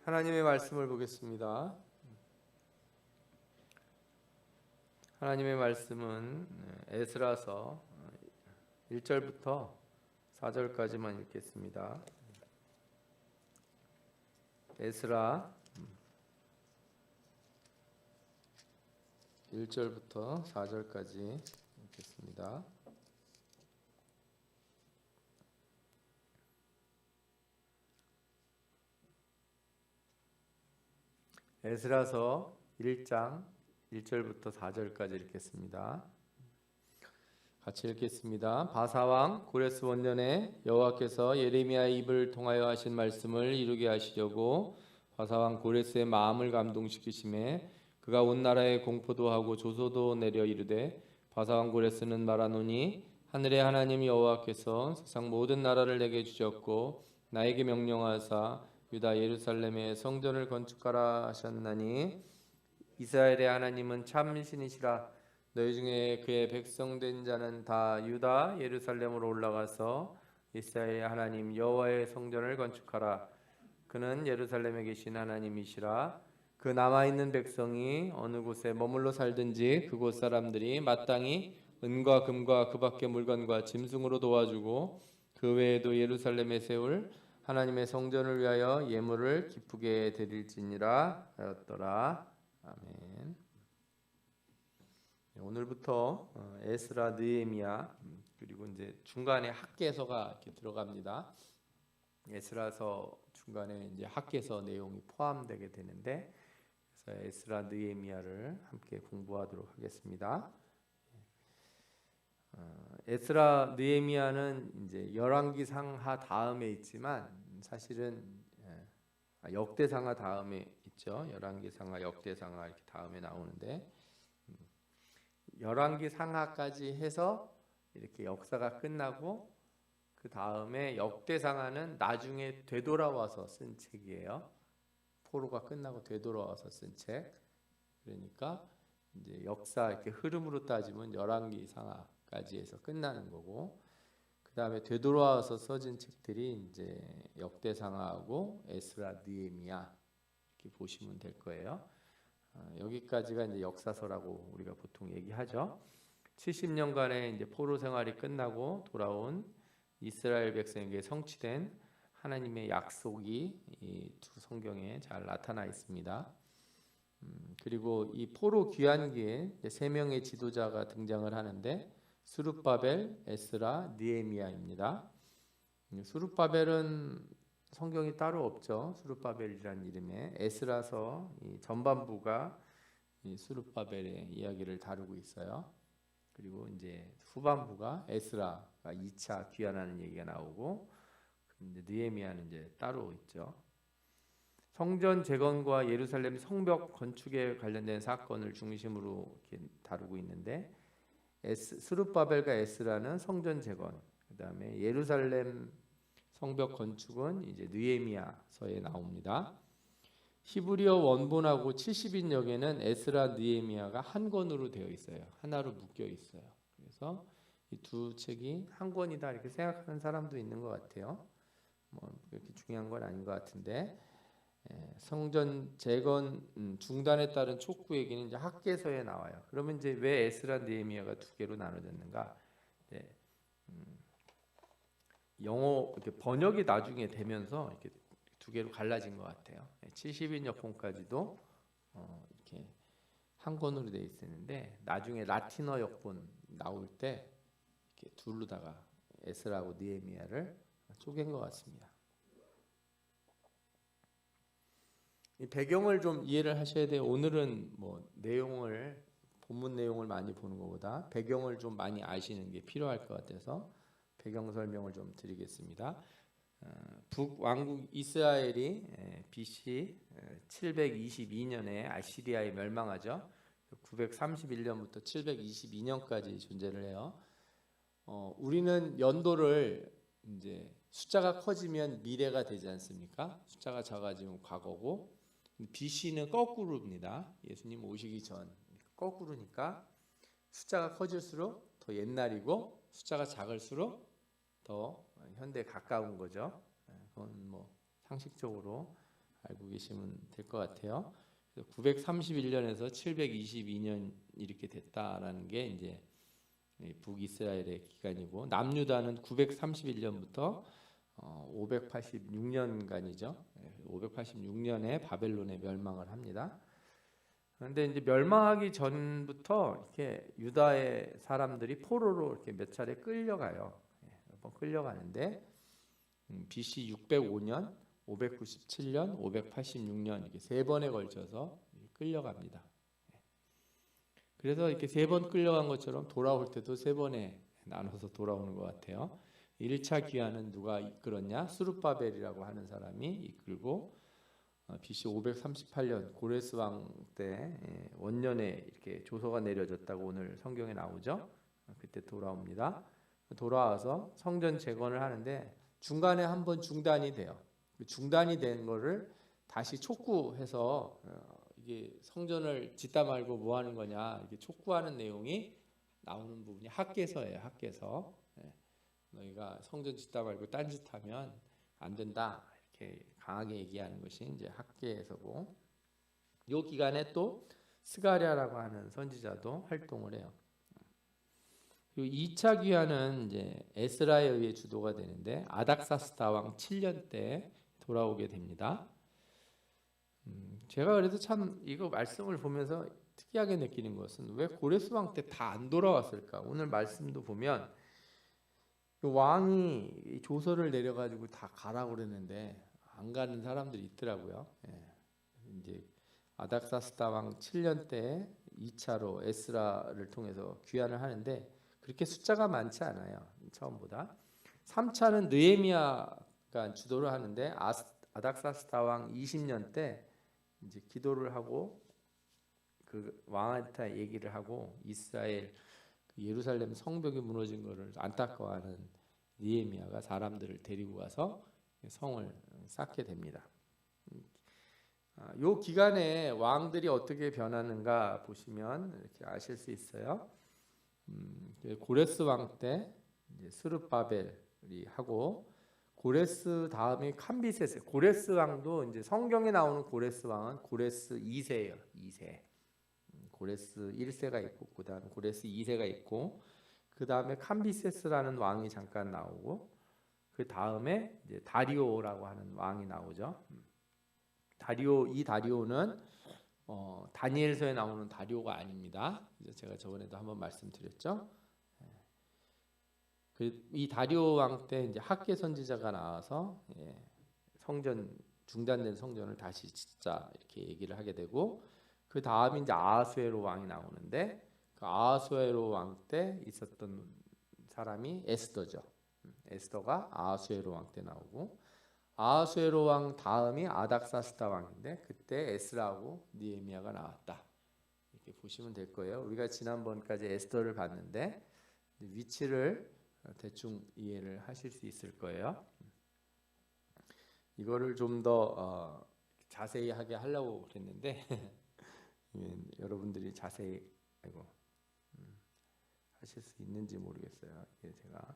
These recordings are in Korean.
하나님의 말씀을 보겠습니다. 하나님의 말씀은 에스라서 1절부터 4절까지만 읽겠습니다. 에스라 1절부터 4절까지 읽겠습니다. 에스라서 1장 1절부터 4절까지 읽겠습니다. 같이 읽겠습니다. 바사왕 고레스 원년에 여호와께서 예레미야의 입을 통하여 하신 말씀을 이루게 하시려고 바사왕 고레스의 마음을 감동시키심에 그가 온 나라에 공포도 하고 조소도 내려 이르되 바사왕 고레스는 말하노니 하늘의 하나님 여호와께서 세상 모든 나라를 내게 주셨고 나에게 명령하사 유다 예루살렘에 성전을 건축하라 하셨나니 이스라엘의 하나님은 참 신이시라. 너희 중에 그의 백성된 자는 다 유다 예루살렘으로 올라가서 이스라엘의 하나님 여호와의 성전을 건축하라. 그는 예루살렘에 계신 하나님이시라. 그 남아있는 백성이 어느 곳에 머물러 살든지 그곳 사람들이 마땅히 은과 금과 그 밖의 물건과 짐승으로 도와주고 그 외에도 예루살렘에 세울 하나님의 성전을 위하여 예물을 기쁘게 드릴지니라 하였더라. 아멘. 오늘부터 에스라, 느헤미야 그리고 이제 중간에 학개서가 이렇게 들어갑니다. 에스라서 중간에 이제 학개서 내용이 포함되게 되는데 그래서 에스라, 느헤미야를 함께 공부하도록 하겠습니다. 에스라, 느헤미야는 이제 열왕기상하 다음에 있지만 사실은 역대상하 다음에 있죠. 열왕기상하, 역대상하 이렇게 다음에 나오는데 열왕기상하까지 해서 이렇게 역사가 끝나고 그 다음에 역대상하는 나중에 되돌아와서 쓴 책이에요. 포로가 끝나고 되돌아와서 쓴 책. 그러니까 이제 역사 이렇게 흐름으로 따지면 열왕기상하까지 해서 끝나는 거고, 그 다음에 되돌아와서 써진 책들이 이제 역대상하하고 에스라, 느헤미야 이렇게 보시면 될 거예요. 여기까지가 이제 역사서라고 우리가 보통 얘기하죠. 70년간의 이제 포로 생활이 끝나고 돌아온 이스라엘 백성에게 성취된 하나님의 약속이 이 두 성경에 잘 나타나 있습니다. 그리고 이 포로 귀환기에 세 명의 지도자가 등장을 하는데 스룹바벨, 에스라, 느헤미야입니다. 스룹바벨은 성경이 따로 없죠. 스룹바벨이라는 이름에 에스라서 이 전반부가 이 스룹바벨의 이야기를 다루고 있어요. 그리고 이제 후반부가 에스라가 2차 귀환하는 얘기가 나오고, 근데 느헤미야는 이제 따로 있죠. 성전 재건과 예루살렘 성벽 건축에 관련된 사건을 중심으로 이렇게 다루고 있는데 스룹바벨과 에스라는 성전 재건, 그다음에 예루살렘 성벽 건축은 이제 느헤미야서에 나옵니다. 히브리어 원본하고 70인역에는 에스라, 느헤미야가 한 권으로 되어 있어요. 하나로 묶여 있어요. 그래서 이 두 책이 한 권이다 이렇게 생각하는 사람도 있는 것 같아요. 뭐 그렇게 중요한 건 아닌 것 같은데, 성전 재건 중단에 따른 촉구 얘기는 이제 학개서에 나와요. 그러면 이제 왜 에스라, 느헤미야가 두 개로 나눠졌는가? 네. 영어 이렇게 번역이 나중에 되면서 이렇게 두 개로 갈라진 것 같아요. 70인 역본까지도 이렇게 한 권으로 돼 있었는데 나중에 라틴어 역본 나올 때 이렇게 둘로다가 에스라하고 느헤미야를 쪼갠 것 같습니다. 이 배경을 좀 이해를 하셔야 돼요. 오늘은 뭐 내용을 본문 내용을 많이 보는 것보다 배경을 좀 많이 아시는 게 필요할 것 같아서 배경 설명을 좀 드리겠습니다. 북왕국 이스라엘이 BC 722년에 아시리아에 멸망하죠. 931년부터 722년까지 존재를 해요. 우리는 연도를 이제 숫자가 커지면 미래가 되지 않습니까? 숫자가 작아지면 과거고, BC는 거꾸로입니다. 예수님 오시기 전 거꾸로니까 숫자가 커질수록 더 옛날이고 숫자가 작을수록 더 현대에 가까운 거죠. 그건 뭐 상식적으로 알고 계시면 될 것 같아요. 931년에서 722년 이렇게 됐다라는 게 이제 북이스라엘의 기간이고, 남유다는 931년부터 586년간이죠. 586년에 바벨론에 멸망을 합니다. 그런데 이제 멸망하기 전부터 이렇게 유다의 사람들이 포로로 이렇게 몇 차례 끌려가요. 몇 번 끌려가는데 BC 605년, 597년, 586년 이렇게 세 번에 걸쳐서 끌려갑니다. 그래서 이렇게 세 번 끌려간 것처럼 돌아올 때도 세 번에 나눠서 돌아오는 것 같아요. 1차 귀환은 누가 이끌었냐? 스룹바벨이라고 하는 사람이 이끌고 BC 538년 고레스 왕 때 원년에 이렇게 조서가 내려졌다고 오늘 성경에 나오죠. 그때 돌아옵니다. 돌아와서 성전 재건을 하는데 중간에 한번 중단이 돼요. 중단이 된 거를 다시 촉구해서 이게 성전을 짓다 말고 뭐 하는 거냐, 이게 촉구하는 내용이 나오는 부분이 학개서예요. 학개서. 너희가 성전 짓다 말고 딴짓하면 안 된다, 이렇게 강하게 얘기하는 것이 이제 학개서고, 이 기간에 또 스가랴라고 하는 선지자도 활동을 해요. 그리고 2차 귀환은 이제 에스라에 의해 주도가 되는데 아닥사스다 왕 7년 때 돌아오게 됩니다. 제가 그래도 참 이거 말씀을 보면서 특이하게 느끼는 것은 왜 고레스 왕 때 다 안 돌아왔을까? 오늘 말씀도 보면 왕이 조서를 내려가지고 다 가라고 그랬는데 안 가는 사람들이 있더라고요. 이제 아닥사스다 왕 7년 때 2차로 에스라를 통해서 귀환을 하는데 그렇게 숫자가 많지 않아요. 처음보다. 3차는 느헤미야가 주도를 하는데 아닥사스다 왕 20년 때 이제 기도를 하고 그 왕한테 얘기를 하고 이스라엘 예루살렘 성벽이 무너진 것을 안타까워하는 느헤미야가 사람들을 데리고 가서 성을 쌓게 됩니다. 이 기간에 왕들이 어떻게 변하는가 보시면 이렇게 아실 수 있어요. 고레스 왕 때 스룹바벨이 하고, 고레스 다음에 캄비세스. 고레스 왕도 이제 성경에 나오는 고레스 왕은 고레스 2세예요. 2세. 고레스 1세가 있고, 그 다음에 고레스 2세가 있고, 그 다음에 캄비세스라는 왕이 잠깐 나오고, 그 다음에 이제 다리오라고 하는 왕이 나오죠. 이 다리오는 다니엘서에 나오는 다리오가 아닙니다. 제가 저번에도 한번 말씀드렸죠. 이 다리오 왕 때 이제 학개 선지자가 나와서 성전 중단된 성전을 다시 짓자 이렇게 얘기를 하게 되고, 그 다음에 이제 아하수에로 왕이 나오는데 그 아하수에로 왕 때 있었던 사람이 에스더죠. 에스더가 아하수에로 왕 때 나오고, 아하수에로 왕 다음이 아닥사스다 왕인데 그때 에스라하고 느헤미야가 나왔다, 이렇게 보시면 될 거예요. 우리가 지난번까지 에스더를 봤는데 위치를 대충 이해를 하실 수 있을 거예요. 이거를 좀 더 자세히 하게 하려고 그랬는데 여러분들이 자세히 하실 수 있는지 모르겠어요. 이게 제가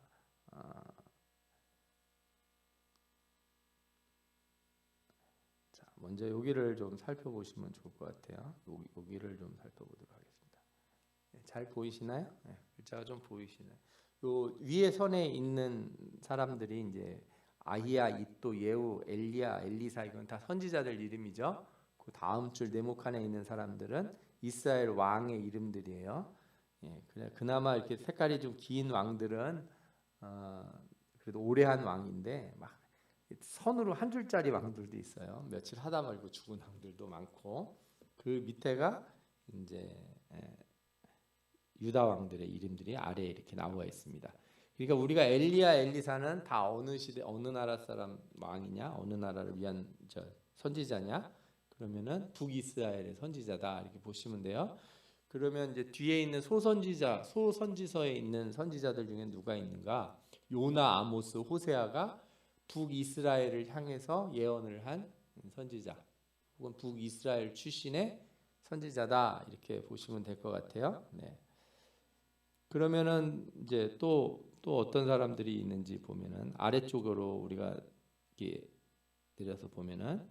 자, 먼저 여기를 좀 살펴보시면 좋을 것 같아요. 여기를 좀 살펴보도록 하겠습니다. 잘 보이시나요? 글자가 좀 보이시나요? 요 위에 선에 있는 사람들이 이제 아히야, 이또, 예후, 엘리야, 엘리사, 이건 다 선지자들 이름이죠. 그 다음 줄 네모칸에 있는 사람들은 이스라엘 왕의 이름들이에요. 그나마 이렇게 색깔이 좀 긴 왕들은 그래도 오래 한 왕인데 막 선으로 한 줄짜리 왕들도 있어요. 며칠 하다 말고 죽은 왕들도 많고, 그 밑에가 이제 유다 왕들의 이름들이 아래에 이렇게 나와 있습니다. 그러니까 우리가 엘리야, 엘리사는 다 어느 시대, 어느 나라 사람 왕이냐, 어느 나라를 위한 선지자냐? 그러면은 북이스라엘의 선지자다, 이렇게 보시면 돼요. 그러면 이제 뒤에 있는 소선지자, 소선지서에 있는 선지자들 중에 누가 있는가? 요나, 아모스, 호세아가 북이스라엘을 향해서 예언을 한 선지자, 혹은 북이스라엘 출신의 선지자다, 이렇게 보시면 될 것 같아요. 네. 그러면은 이제 또 어떤 사람들이 있는지 보면은 아래쪽으로 우리가 이렇게 내려서 보면은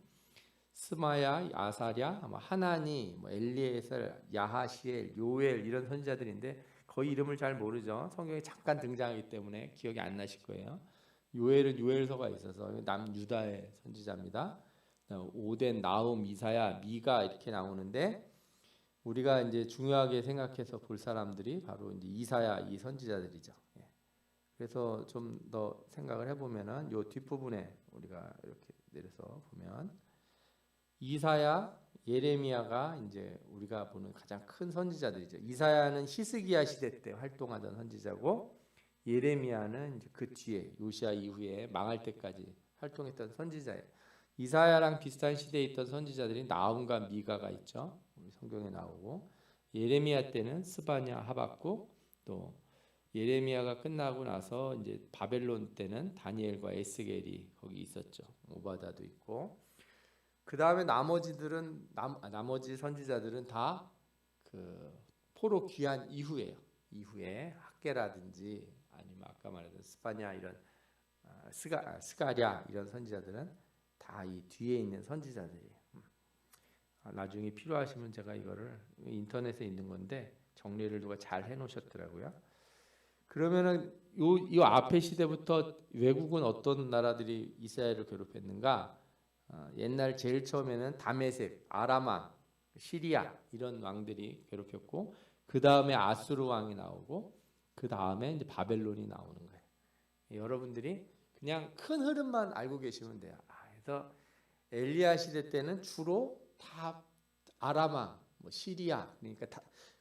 스마야, 아사랴, 하나니, 엘리에셀, 야하시엘, 요엘 이런 선지자들인데 거의 이름을 잘 모르죠. 성경에 잠깐 등장하기 때문에 기억이 안 나실 거예요. 요엘은 요엘서가 있어서 남유다의 선지자입니다. 오덴, 나훔, 이사야, 미가 이렇게 나오는데 우리가 이제 중요하게 생각해서 볼 사람들이 바로 이제 이사야 이 선지자들이죠. 그래서 좀 더 생각을 해보면은 요 뒷부분에 우리가 이렇게 내려서 보면 이사야, 예레미야가 이제 우리가 보는 가장 큰 선지자들이죠. 이사야는 히스기야 시대 때 활동하던 선지자고 예레미야는 이제 그 뒤에 요시야 이후에 망할 때까지 활동했던 선지자예요. 이사야랑 비슷한 시대에 있던 선지자들이 나훔과 미가가 있죠. 우리 성경에 나오고 예레미야 때는 스바냐, 하박국 또 예레미야가 끝나고 나서 이제 바벨론 때는 다니엘과 에스겔이 거기 있었죠. 오바다도 있고 그 다음에 나머지 선지자들은 다 그 포로 귀환 이후에요. 이후에 학계라든지 아니면 아까 말했던 스파냐 이런 스가랴 이런 선지자들은 다 이 뒤에 있는 선지자들이에요. 나중에 필요하시면 제가 이거를 인터넷에 있는 건데 정리를 누가 잘 해놓으셨더라고요. 그러면은 요 앞에 시대부터 외국은 어떤 나라들이 이스라엘을 괴롭혔는가? 옛날 제일 처음에는 다메섹, 아람왕, 시리아 이런 왕들이 괴롭혔고 그 다음에 아수르 왕이 나오고 그 다음에 이제 바벨론이 나오는 거예요. 여러분들이 그냥 큰 흐름만 알고 계시면 돼요. 그래서 엘리야 시대 때는 주로 다 아람왕, 시리아 그러니까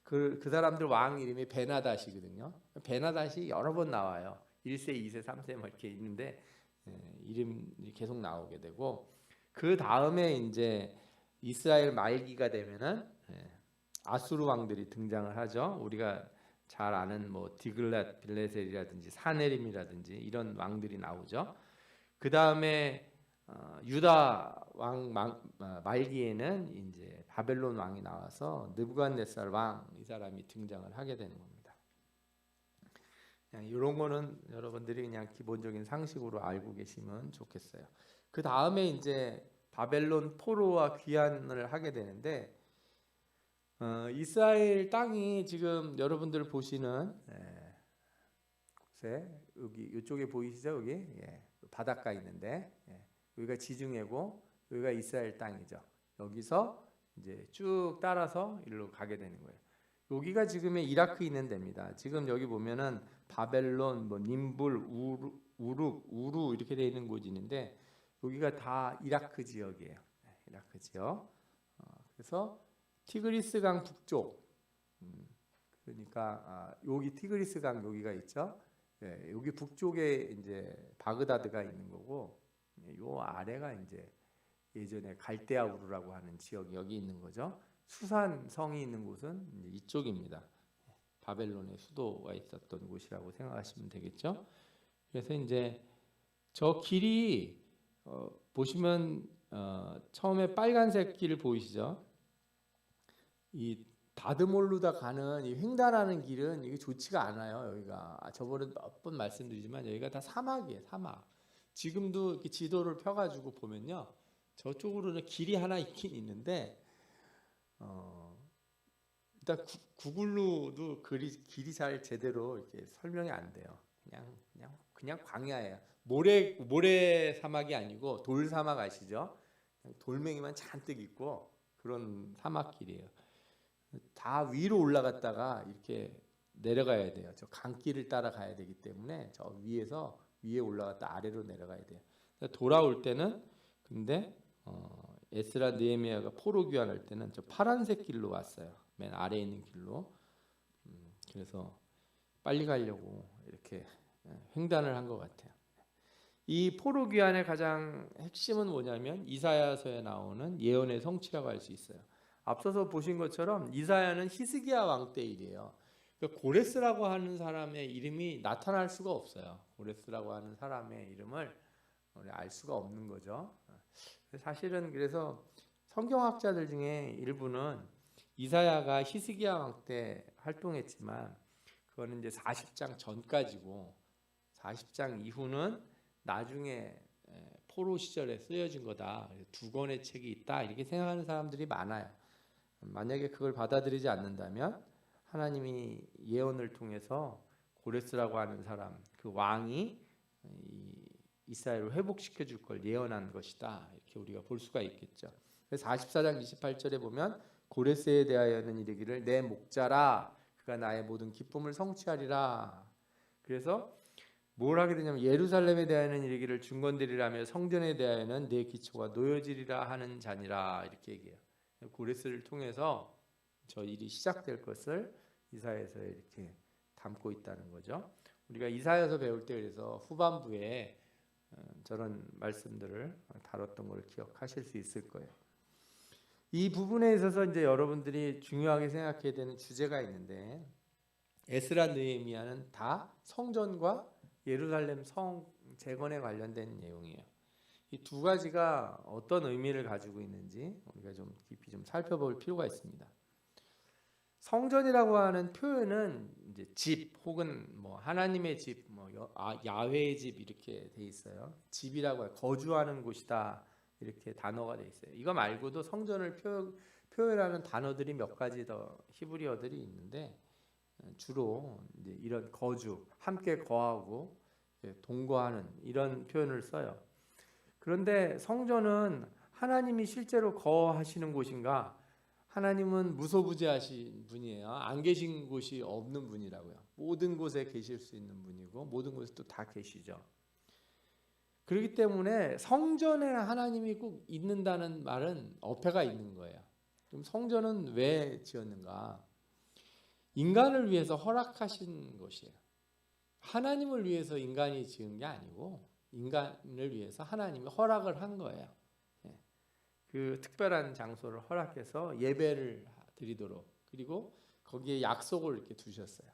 그 사람들 왕 이름이 베나닷이거든요. 베나닷이 여러 번 나와요. 1세, 2세, 3세 이렇게 있는데 이름이 계속 나오게 되고 그 다음에 이제 이스라엘 말기가 되면은 아수르 왕들이 등장을 하죠. 우리가 잘 아는 디글랏 빌레셀이라든지 사네림이라든지 이런 왕들이 나오죠. 그 다음에 유다 왕 말기에는 이제 바벨론 왕이 나와서 느부갓네살 왕 이 사람이 등장을 하게 되는 겁니다. 그냥 이런 거는 여러분들이 그냥 기본적인 상식으로 알고 계시면 좋겠어요. 그 다음에 이제 바벨론 포로와 귀환을 하게 되는데 이스라엘 땅이 지금 여러분들 보시는 곳에 여기 이쪽에 보이시죠? 여기 바닷가 있는데 여기가 지중해고 여기가 이스라엘 땅이죠. 여기서 이제 쭉 따라서 일로 가게 되는 거예요. 여기가 지금의 이라크 있는 데입니다. 지금 여기 보면은 바벨론, 님불, 우루 이렇게 되어 있는 곳이 있는데 여기가 다 이라크 지역이에요. 이라크 지역. 그래서 티그리스 강 북쪽. 그러니까 여기 티그리스 강 여기가 있죠. 여기 북쪽에 이제 바그다드가 있는 거고, 요 아래가 이제 예전에 갈대아 우르라고 하는 지역이 여기 있는 거죠. 수산 성이 있는 곳은 이제 이쪽입니다. 바벨론의 수도가 있었던 곳이라고 생각하시면 되겠죠. 그래서 이제 저 길이 보시면 처음에 빨간색 길 보이시죠? 이 다드몰루다 가는 이 횡단하는 길은 이게 좋지가 않아요. 여기가 저번에 몇 번 말씀드리지만 여기가 다 사막이에요. 사막. 지금도 이렇게 지도를 펴가지고 보면요, 저쪽으로는 길이 하나 있긴 있는데 일단 구글로도 길이 잘 제대로 이렇게 설명이 안 돼요. 그냥 광야예요. 모래 사막이 아니고 돌 사막 아시죠? 그냥 돌멩이만 잔뜩 있고 그런 사막길이에요. 다 위로 올라갔다가 이렇게 내려가야 돼요. 저 강길을 따라 가야 되기 때문에 저 위에 올라갔다 아래로 내려가야 돼요. 돌아올 때는 근데 에스라 느헤미야가 포로 귀환할 때는 저 파란색 길로 왔어요. 맨 아래에 있는 길로. 그래서 빨리 가려고 이렇게 횡단을 한 것 같아요. 이 포로 귀환의 가장 핵심은 뭐냐면 이사야서에 나오는 예언의 성취라고 할 수 있어요. 앞서서 보신 것처럼 이사야는 히스기야 왕 때 일이에요. 그러니까 고레스라고 하는 사람의 이름이 나타날 수가 없어요. 고레스라고 하는 사람의 이름을 우리 알 수가 없는 거죠. 사실은 그래서 성경학자들 중에 일부는 이사야가 히스기야 왕 때 활동했지만 그거는 이제 40장 전까지고 40장 이후는 나중에 포로 시절에 쓰여진 거다. 두 권의 책이 있다. 이렇게 생각하는 사람들이 많아요. 만약에 그걸 받아들이지 않는다면 하나님이 예언을 통해서 고레스라고 하는 사람, 그 왕이 이스라엘을 회복시켜 줄 걸 예언한 것이다. 이렇게 우리가 볼 수가 있겠죠. 그래서 44장 28절에 보면 고레스에 대하여는 이르기를 내 목자라 그가 나의 모든 기쁨을 성취하리라. 그래서 뭘 하게 되냐면 예루살렘에 대하여는 이르기를 중건되리라며 성전에 대하여는 내 기초가 놓여지리라 하는 자니라. 이렇게 얘기해요. 고레스를 통해서 저 일이 시작될 것을 이사야에서 이렇게 담고 있다는 거죠. 우리가 이사야에서 배울 때 그래서 후반부에 저런 말씀들을 다뤘던 걸 기억하실 수 있을 거예요. 이 부분에 있어서 이제 여러분들이 중요하게 생각해야 되는 주제가 있는데 에스라 느헤미야는 다 성전과 예루살렘 성 재건에 관련된 내용이에요. 이 두 가지가 어떤 의미를 가지고 있는지 우리가 좀 깊이 좀 살펴볼 필요가 있습니다. 성전이라고 하는 표현은 이제 집 혹은 뭐 하나님의 집, 뭐 야훼의 집 이렇게 돼 있어요. 집이라고 해요. 거주하는 곳이다 이렇게 단어가 돼 있어요. 이거 말고도 성전을 표현하는 단어들이 몇 가지 더 히브리어들이 있는데 주로 이제 이런 거주, 함께 거하고 동거하는 이런 표현을 써요. 그런데 성전은 하나님이 실제로 거하시는 곳인가? 하나님은 무소부재하신 분이에요. 안 계신 곳이 없는 분이라고요. 모든 곳에 계실 수 있는 분이고 모든 곳에 또 다 계시죠. 그렇기 때문에 성전에 하나님이 꼭 있는다는 말은 어폐가 있는 거예요. 그럼 성전은 왜 지었는가? 인간을 위해서 허락하신 것이에요. 하나님을 위해서 인간이 지은 게 아니고 인간을 위해서 하나님이 허락을 한 거예요. 그 특별한 장소를 허락해서 예배를 드리도록, 그리고 거기에 약속을 이렇게 두셨어요.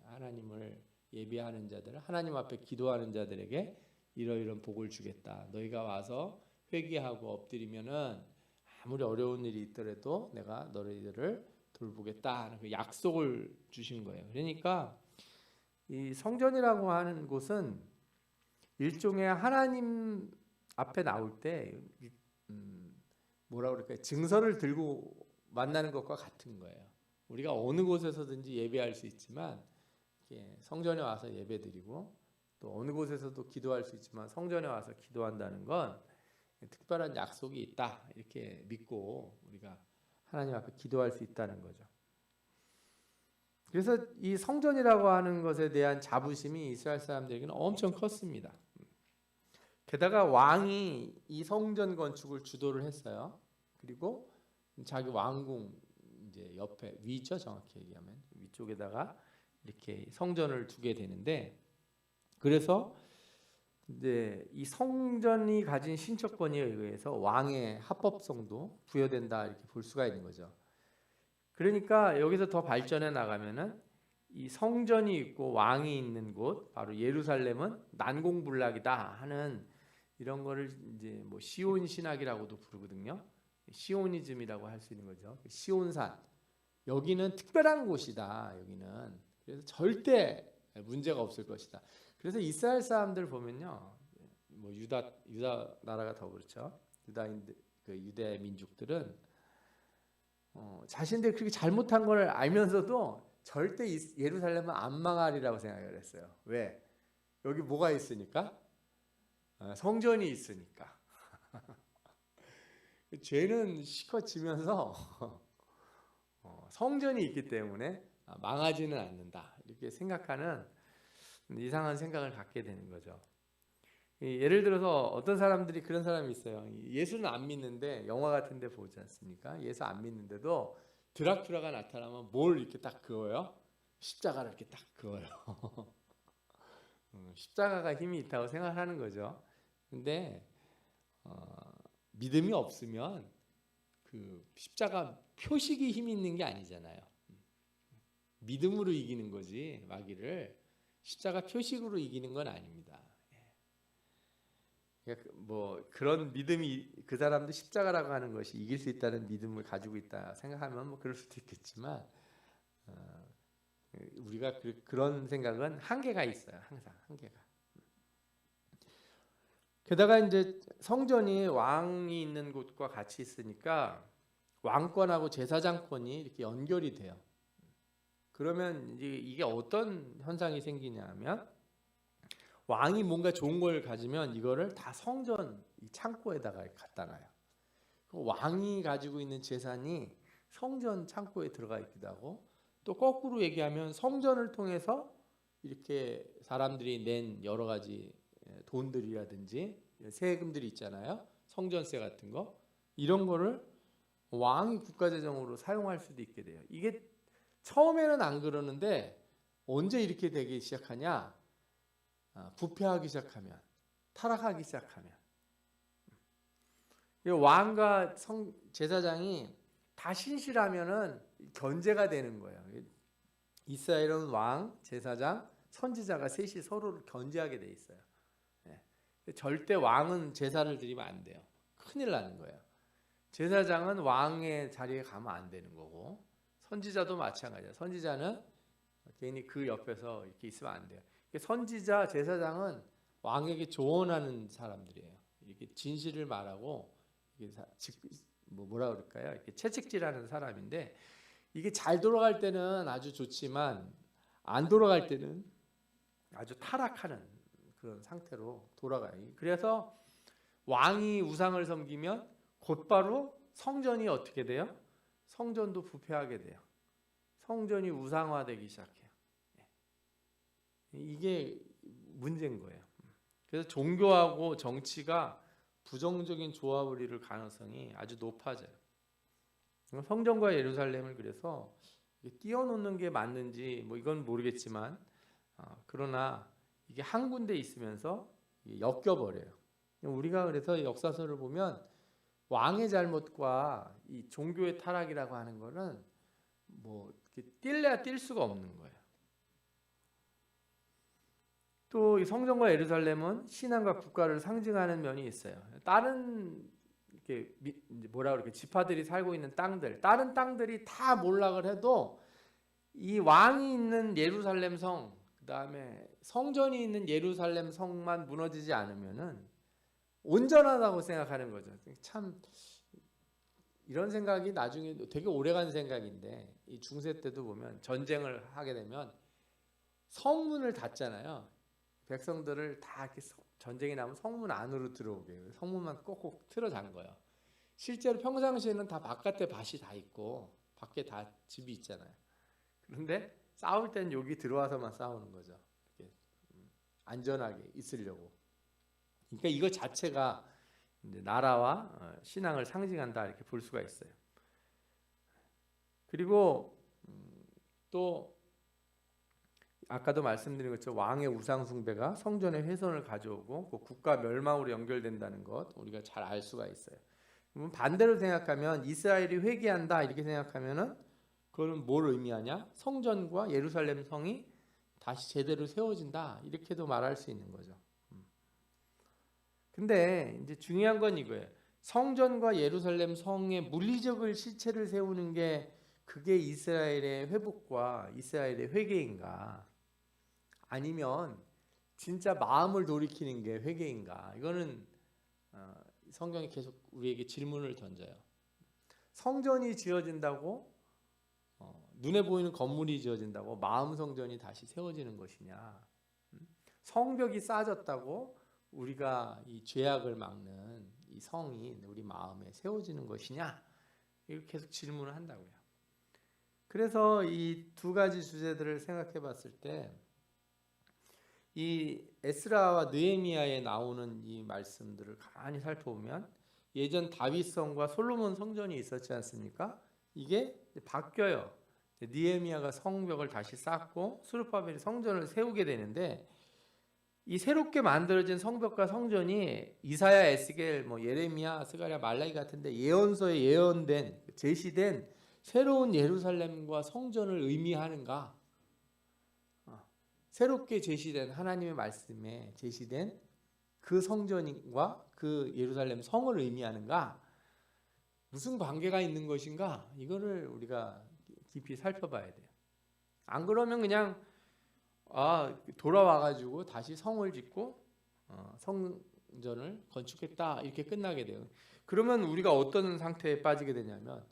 하나님을 예배하는 자들, 하나님 앞에 기도하는 자들에게 이러이러한 복을 주겠다. 너희가 와서 회개하고 엎드리면은 아무리 어려운 일이 있더라도 내가 너희들을 돌보겠다 하는 그 약속을 주신 거예요. 그러니까 이 성전이라고 하는 곳은 일종의 하나님 앞에 나올 때 뭐라 그럴까요? 증서를 들고 만나는 것과 같은 거예요. 우리가 어느 곳에서든지 예배할 수 있지만 성전에 와서 예배드리고 또 어느 곳에서도 기도할 수 있지만 성전에 와서 기도한다는 건 특별한 약속이 있다 이렇게 믿고 우리가 하나님 앞에 기도할 수 있다는 거죠. 그래서 이 성전이라고 하는 것에 대한 자부심이 이스라엘 사람들에게는 엄청 컸습니다. 게다가 왕이 이 성전 건축을 주도를 했어요. 그리고 자기 왕궁 이제 옆에 위죠, 정확히 얘기하면 위쪽에다가 이렇게 성전을 두게 되는데, 그래서 이제 이 성전이 가진 신적 권위에 의해서 왕의 합법성도 부여된다 이렇게 볼 수가 있는 거죠. 그러니까 여기서 더 발전해 나가면은 이 성전이 있고 왕이 있는 곳, 바로 예루살렘은 난공불락이다 하는 이런 거를 이제 뭐 시온 신학이라고도 부르거든요. 시오니즘이라고 할 수 있는 거죠. 시온산. 여기는 특별한 곳이다. 여기는. 그래서 절대 문제가 없을 것이다. 그래서 이스라엘 사람들 보면요, 뭐 유다 나라가 더 그렇죠. 유대 민족들은 자신들이 그렇게 잘못한 걸 알면서도 절대 예루살렘은 안 망하리라고 생각을 했어요. 왜? 여기 뭐가 있으니까? 성전이 있으니까. 죄는 실컷 지면서 성전이 있기 때문에 망하지는 않는다 이렇게 생각하는 이상한 생각을 갖게 되는 거죠. 예를 들어서 어떤 사람들이 그런 사람이 있어요. 예수는 안 믿는데 영화 같은 데 보지 않습니까? 예수 안 믿는데도 드라큘라가 나타나면 뭘 이렇게 딱 그어요? 십자가를 이렇게 딱 그어요. 십자가가 힘이 있다고 생각하는 거죠. 근데 믿음이 없으면 그 십자가 표식이 힘이 있는 게 아니잖아요. 믿음으로 이기는 거지 마귀를 십자가 표식으로 이기는 건 아닙니다. 뭐 그런 믿음이, 그 사람도 십자가라고 하는 것이 이길 수 있다는 믿음을 가지고 있다 생각하면 뭐 그럴 수도 있겠지만 우리가 그런 생각은 한계가 있어요. 항상 한계가. 게다가 이제 성전이 왕이 있는 곳과 같이 있으니까 왕권하고 제사장권이 이렇게 연결이 돼요. 그러면 이게 어떤 현상이 생기냐면 왕이 뭔가 좋은 걸 가지면 이거를 다 성전 이 창고에다가 갖다 놔요. 왕이 가지고 있는 재산이 성전 창고에 들어가 있기도 하고, 또 거꾸로 얘기하면 성전을 통해서 이렇게 사람들이 낸 여러 가지 돈들이라든지 세금들이 있잖아요. 성전세 같은 거, 이런 거를 왕이 국가재정으로 사용할 수도 있게 돼요. 이게 처음에는 안 그러는데 언제 이렇게 되기 시작하냐? 부패하기 시작하면, 타락하기 시작하면, 왕과 제사장이 다 신실하면은 견제가 되는 거예요. 이스라엘은 왕, 제사장, 선지자가 셋이 서로를 견제하게 돼 있어요. 절대 왕은 제사를 드리면 안 돼요. 큰일 나는 거예요. 제사장은 왕의 자리에 가면 안 되는 거고, 선지자도 마찬가지예요. 선지자는 괜히 그 옆에서 이렇게 있으면 안 돼요. 선지자, 제사장은 왕에게 조언하는 사람들이에요. 이렇게 진실을 말하고, 뭐라 그럴까요? 이렇게 채찍질하는 사람인데, 이게 잘 돌아갈 때는 아주 좋지만 안 돌아갈 때는 아주 타락하는 그런 상태로 돌아가요. 그래서 왕이 우상을 섬기면 곧바로 성전이 어떻게 돼요? 성전도 부패하게 돼요. 성전이 우상화되기 시작해요. 이게 문제인 거예요. 그래서 종교하고 정치가 부정적인 조합을 이룰 가능성이 아주 높아져요. 성전과 예루살렘을 그래서 띄워놓는 게 맞는지 뭐 이건 모르겠지만, 그러나 이게 한 군데 있으면서 엮여버려요. 우리가 그래서 역사서를 보면 왕의 잘못과 이 종교의 타락이라고 하는 거는 뭐 뗄래야 뗄 수가 없는 거예요. 또 이 성전과 예루살렘은 신앙과 국가를 상징하는 면이 있어요. 다른 이렇게 뭐라 그럴까, 지파들이 살고 있는 땅들, 다른 땅들이 다 몰락을 해도 이 왕이 있는 예루살렘 성, 그 다음에 성전이 있는 예루살렘 성만 무너지지 않으면은 온전하다고 생각하는 거죠. 참 이런 생각이 나중에 되게 오래간 생각인데, 이 중세 때도 보면 전쟁을 하게 되면 성문을 닫잖아요. 백성들을 다 이렇게 전쟁이 나면 성문 안으로 들어오게 해요. 성문만 꼭꼭 틀어 잠 거예요. 실제로 평상시에는 다 바깥에 밭이 다 있고 밖에 다 집이 있잖아요. 그런데 싸울 땐 여기 들어와서만 싸우는 거죠. 이렇게 안전하게 있으려고. 그러니까 이거 자체가 이제 나라와 신앙을 상징한다 이렇게 볼 수가 있어요. 그리고 또 아까도 말씀드린 것처럼 왕의 우상 숭배가 성전의 훼손을 가져오고 그 국가 멸망으로 연결된다는 것 우리가 잘 알 수가 있어요. 반대로 생각하면 이스라엘이 회개한다 이렇게 생각하면은 그거는 뭘 의미하냐? 성전과 예루살렘 성이 다시 제대로 세워진다 이렇게도 말할 수 있는 거죠. 근데 이제 중요한 건 이거예요. 성전과 예루살렘 성의 물리적인 실체를 세우는 게 그게 이스라엘의 회복과 이스라엘의 회개인가? 아니면 진짜 마음을 돌이키는 게 회개인가? 이거는 성경이 계속 우리에게 질문을 던져요. 성전이 지어진다고 눈에 보이는 건물이 지어진다고 마음 성전이 다시 세워지는 것이냐? 성벽이 쌓아졌다고 우리가 이 죄악을 막는 이 성이 우리 마음에 세워지는 것이냐? 이걸 계속 질문을 한다고요. 그래서 이 두 가지 주제들을 생각해 봤을 때 이 에스라와 느헤미야에 나오는 이 말씀들을 가만히 살펴보면 예전 다윗성과 솔로몬 성전이 있었지 않습니까? 이게 바뀌어요. 느헤미야가 성벽을 다시 쌓고 스룹바벨이 성전을 세우게 되는데 이 새롭게 만들어진 성벽과 성전이 이사야, 에스겔, 예레미야, 스가랴, 말라기 같은데 예언서에 예언된 제시된 새로운 예루살렘과 성전을 의미하는가? 새롭게 제시된 하나님의 말씀에 제시된 그 성전과 그 예루살렘 성을 의미하는가? 무슨 관계가 있는 것인가? 이거를 우리가 깊이 살펴봐야 돼요. 안 그러면 그냥 돌아와가지고 다시 성을 짓고 성전을 건축했다 이렇게 끝나게 돼요. 그러면 우리가 어떤 상태에 빠지게 되냐면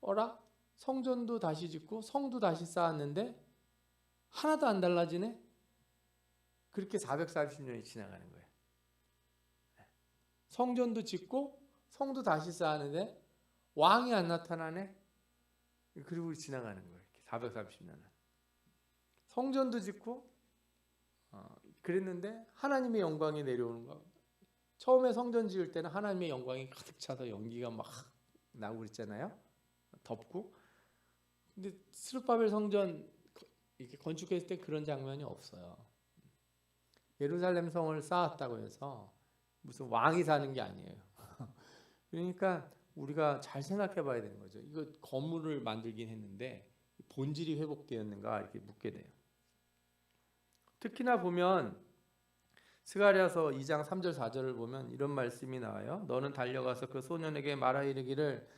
어라? 성전도 다시 짓고 성도 다시 쌓았는데 하나도 안 달라지네? 그렇게 430년이 지나가는 거예요. 성전도 짓고 성도 다시 쌓았는데 왕이 안 나타나네? 그리고 지나가는 거예요. 430년은. 성전도 짓고 그랬는데 하나님의 영광이 내려오는 거. 처음에 성전 지을 때는 하나님의 영광이 가득 차서 연기가 막 나고 그랬잖아요. 덥고. 근데 스룹바벨 성전 이렇게 건축했을 때 그런 장면이 없어요. 예루살렘 성을 쌓았다고 해서 무슨 왕이 사는 게 아니에요. 그러니까 우리가 잘 생각해 봐야 되는 거죠. 이거 건물을 만들긴 했는데 본질이 회복되었는가 이렇게 묻게 돼요. 특히나 보면 스가랴서 2장 3절 4절을 보면 이런 말씀이 나와요. 너는 달려가서 그 소년에게 말하 이르기를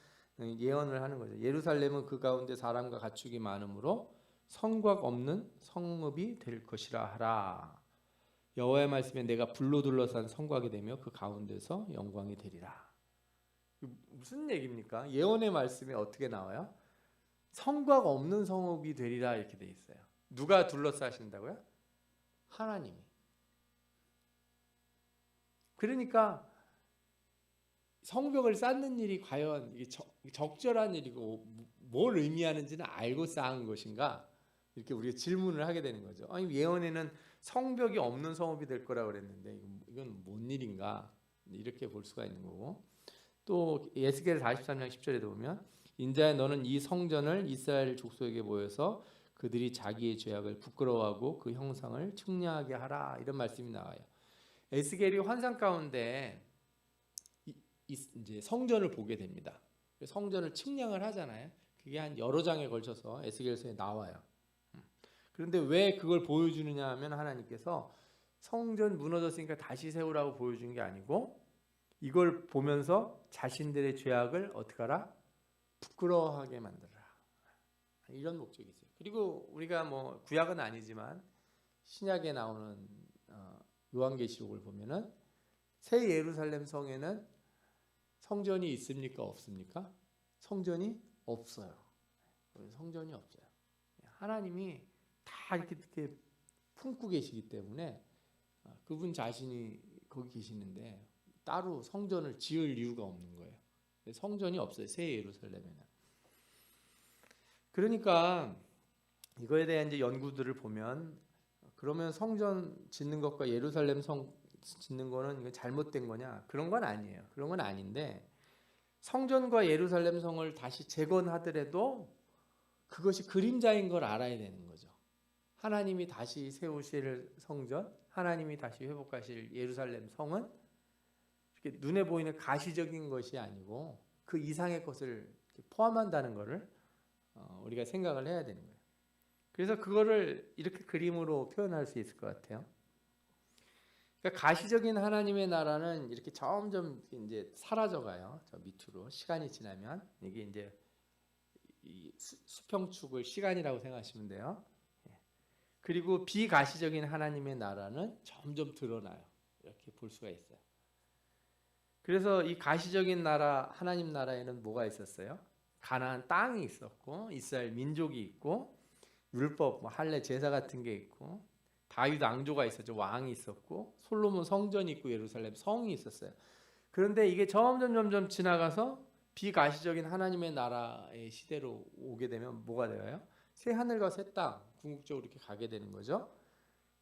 예언을 하는 거죠. 예루살렘은 그 가운데 사람과 가축이 많으므로 성곽 없는 성읍이 될 것이라 하라. 여호와의 말씀에 내가 불로 둘러싼 성곽이 되며 그 가운데서 영광이 되리라. 무슨 얘기입니까? 예언의 말씀이 어떻게 나와요? 성곽 없는 성읍이 되리라 이렇게 돼 있어요. 누가 둘러싸신다고요? 하나님이. 그러니까 성벽을 쌓는 일이 과연 이게 적절한 일이고 뭘 의미하는지는 알고 쌓은 것인가? 이렇게 우리가 질문을 하게 되는 거죠. 아니 예언에는 성벽이 없는 성읍이 될 거라고 그랬는데 이건 뭔 일인가? 이렇게 볼 수가 있는 거고. 또 에스겔 43장 10절에도 보면 인자야 너는 이 성전을 이스라엘 족속에게 보여서 그들이 자기의 죄악을 부끄러워하고 그 형상을 측량하게 하라 이런 말씀이 나와요. 에스겔이 환상 가운데 이제 성전을 보게 됩니다. 성전을 측량을 하잖아요. 그게 한 여러 장에 걸쳐서 에스겔서에 나와요. 그런데 왜 그걸 보여주느냐 하면 하나님께서 성전 무너졌으니까 다시 세우라고 보여준 게 아니고 이걸 보면서 자신들의 죄악을 어떻게 하라? 부끄러워하게 만들어라. 이런 목적이 있어요. 그리고 우리가 뭐 구약은 아니지만 신약에 나오는 요한계시록을 보면은 새 예루살렘 성에는 성전이 있습니까? 없습니까? 성전이 없어요. 성전이 없어요. 하나님이 다 이렇게 품고 계시기 때문에 그분 자신이 거기 계시는데 따로 성전을 지을 이유가 없는 거예요. 성전이 없어요. 새 예루살렘에는. 그러니까 이거에 대한 이제 연구들을 보면 그러면 성전 짓는 것과 예루살렘 성 짓는 거는 이거 잘못된 거냐? 그런 건 아니에요. 그런 건 아닌데 성전과 예루살렘 성을 다시 재건하더라도 그것이 그림자인 걸 알아야 되는 거죠. 하나님이 다시 세우실 성전, 하나님이 다시 회복하실 예루살렘 성은 이렇게 눈에 보이는 가시적인 것이 아니고 그 이상의 것을 포함한다는 것을 우리가 생각을 해야 되는 거예요. 그래서 그거를 이렇게 그림으로 표현할 수 있을 것 같아요. 그러니까 가시적인 하나님의 나라는 이렇게 점점 이제 사라져가요. 저 밑으로 시간이 지나면 이게 이제 이 수평축을 시간이라고 생각하시면 돼요. 그리고 비가시적인 하나님의 나라는 점점 드러나요. 이렇게 볼 수가 있어요. 그래서 이 가시적인 나라 하나님 나라에는 뭐가 있었어요? 가나안 땅이 있었고 이스라엘 민족이 있고 율법, 뭐 할례 제사 같은 게 있고 다윗 왕조가 있었죠. 왕이 있었고 솔로몬 성전이 있고 예루살렘 성이 있었어요. 그런데 이게 점점 지나가서 비가시적인 하나님의 나라의 시대로 오게 되면 뭐가 되어요? 새 하늘과 새 땅 궁극적으로 이렇게 가게 되는 거죠.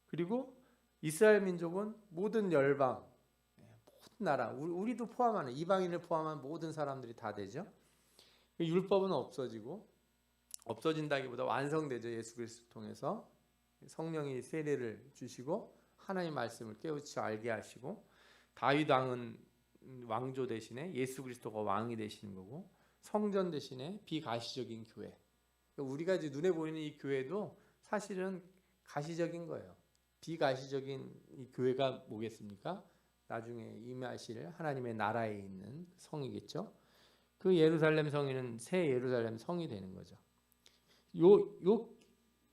그리고 이스라엘 민족은 모든 열방, 모든 나라, 우리도 포함하는 이방인을 포함한 모든 사람들이 다 되죠. 율법은 없어지고 없어진다기보다 완성되죠. 예수 그리스도 통해서 성령이 세례를 주시고 하나님 말씀을 깨우쳐 알게 하시고 다윗 왕은 왕조 대신에 예수 그리스도가 왕이 되시는 거고 성전 대신에 비가시적인 교회. 우리가 이제 눈에 보이는 이 교회도 사실은 가시적인 거예요. 비가시적인 이 교회가 뭐겠습니까? 나중에 임하실 하나님의 나라에 있는 성이겠죠. 그 예루살렘 성에는 새 예루살렘 성이 되는 거죠.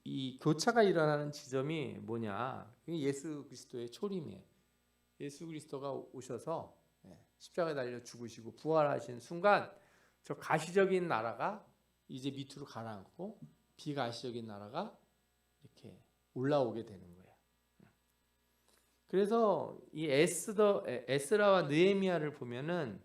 이 교차가 일어나는 지점이 뭐냐? 예수 그리스도의 초림이에요. 예수 그리스도가 오셔서 십자가에 달려 죽으시고 부활하신 순간 저 가시적인 나라가 이제 밑으로 가라앉고 비가시적인 나라가 이렇게 올라오게 되는 거예요. 그래서 이 에스라와 느헤미야를 보면은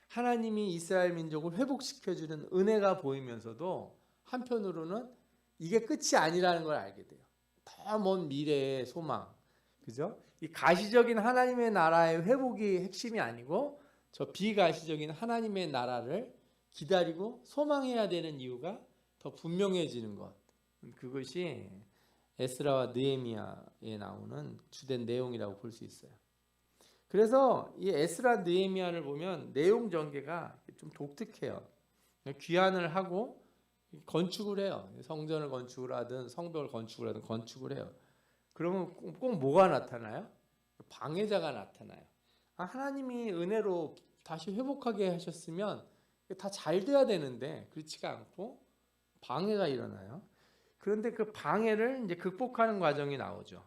하나님이 이스라엘 민족을 회복시켜주는 은혜가 보이면서도 한편으로는 이게 끝이 아니라는 걸 알게 돼요. 더 먼 미래의 소망, 그죠? 이 가시적인 하나님의 나라의 회복이 핵심이 아니고 저 비가시적인 하나님의 나라를 기다리고 소망해야 되는 이유가 더 분명해지는 것. 그것이 에스라와 느헤미야에 나오는 주된 내용이라고 볼 수 있어요. 그래서 이 에스라 느헤미야를 보면 내용 전개가 좀 독특해요. 귀환을 하고 건축을 해요. 성전을 건축을 하든 성벽을 건축을 하든 건축을 해요. 그러면 꼭 뭐가 나타나요? 방해자가 나타나요. 하나님이 은혜로 다시 회복하게 하셨으면 다 잘 돼야 되는데 그렇지가 않고 방해가 일어나요. 그런데 그 방해를 이제 극복하는 과정이 나오죠.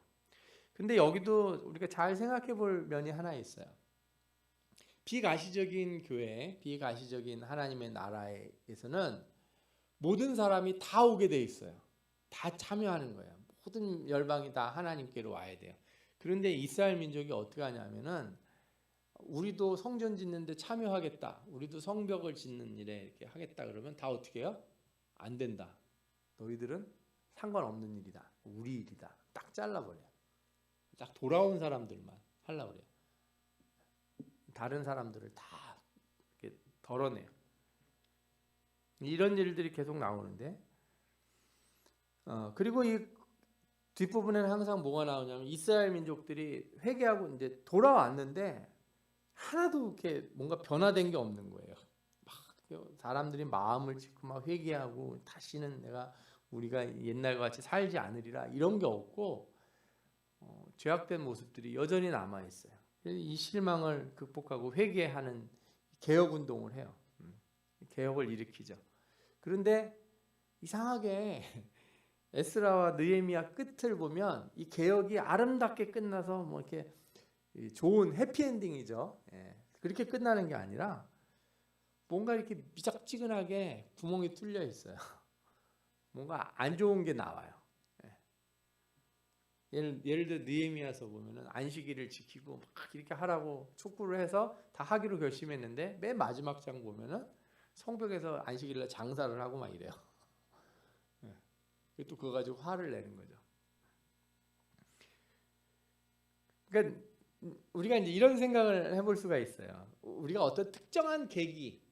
근데 여기도 우리가 잘 생각해 볼 면이 하나 있어요. 비가시적인 교회, 비가시적인 하나님의 나라에서는 모든 사람이 다 오게 돼 있어요. 다 참여하는 거예요. 모든 열방이 다 하나님께로 와야 돼요. 그런데 이스라엘 민족이 어떻게 하냐면은 우리도 성전 짓는데 참여하겠다. 우리도 성벽을 짓는 일에 이렇게 하겠다 그러면 다 어떻게 해요? 안 된다. 너희들은 상관없는 일이다. 우리 일이다. 딱 잘라버려요. 딱 돌아온 사람들만 하려고 그래요. 다른 사람들을 다 이렇게 덜어내요. 이런 일들이 계속 나오는데 그리고 이 뒷부분에는 항상 뭐가 나오냐면 이스라엘 민족들이 회개하고 이제 돌아왔는데 하나도 이렇게 뭔가 변화된 게 없는 거예요. 막 사람들이 마음을 짓고 막 회개하고 다시는 우리가 옛날과 같이 살지 않으리라 이런 게 없고 죄악된 모습들이 여전히 남아 있어요. 이 실망을 극복하고 회개하는 개혁 운동을 해요. 개혁을 일으키죠. 그런데 이상하게 에스라와 느헤미야 끝을 보면 이 개혁이 아름답게 끝나서 뭐 이렇게 좋은 해피엔딩이죠. 그렇게 끝나는 게 아니라 뭔가 이렇게 미적지근하게 구멍이 뚫려 있어요. 뭔가 안 좋은 게 나와요. 예를 들어 느헤미야서 보면은 안식일을 지키고 막 이렇게 하라고 촉구를 해서 다 하기로 결심했는데 맨 마지막 장 보면은 성벽에서 안식일날 장사를 하고 막 이래요. 또 그거 가지고 화를 내는 거죠. 그러니까 우리가 이제 이런 생각을 해볼 수가 있어요. 우리가 어떤 특정한 계기,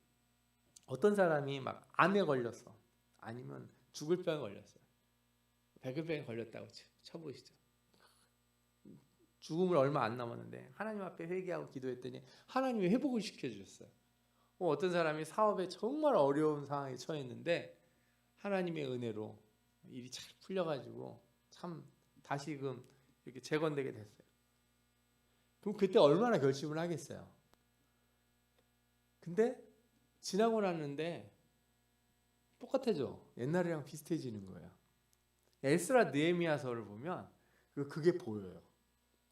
어떤 사람이 막 암에 걸렸어, 아니면 죽을 병에 걸렸어요. 백혈병에 걸렸다고 쳐보시죠. 죽음을 얼마 안 남았는데 하나님 앞에 회개하고 기도했더니 하나님이 회복을 시켜주셨어요. 어떤 사람이 사업에 정말 어려운 상황에 처했는데 하나님의 은혜로 일이 잘 풀려가지고 참 다시금 이렇게 재건되게 됐어요. 그럼 그때 얼마나 결심을 하겠어요. 근데 지나고 났는데 똑같아져. 옛날이랑 비슷해지는 거예요. 에스라 느헤미야서를 보면 그게 보여요.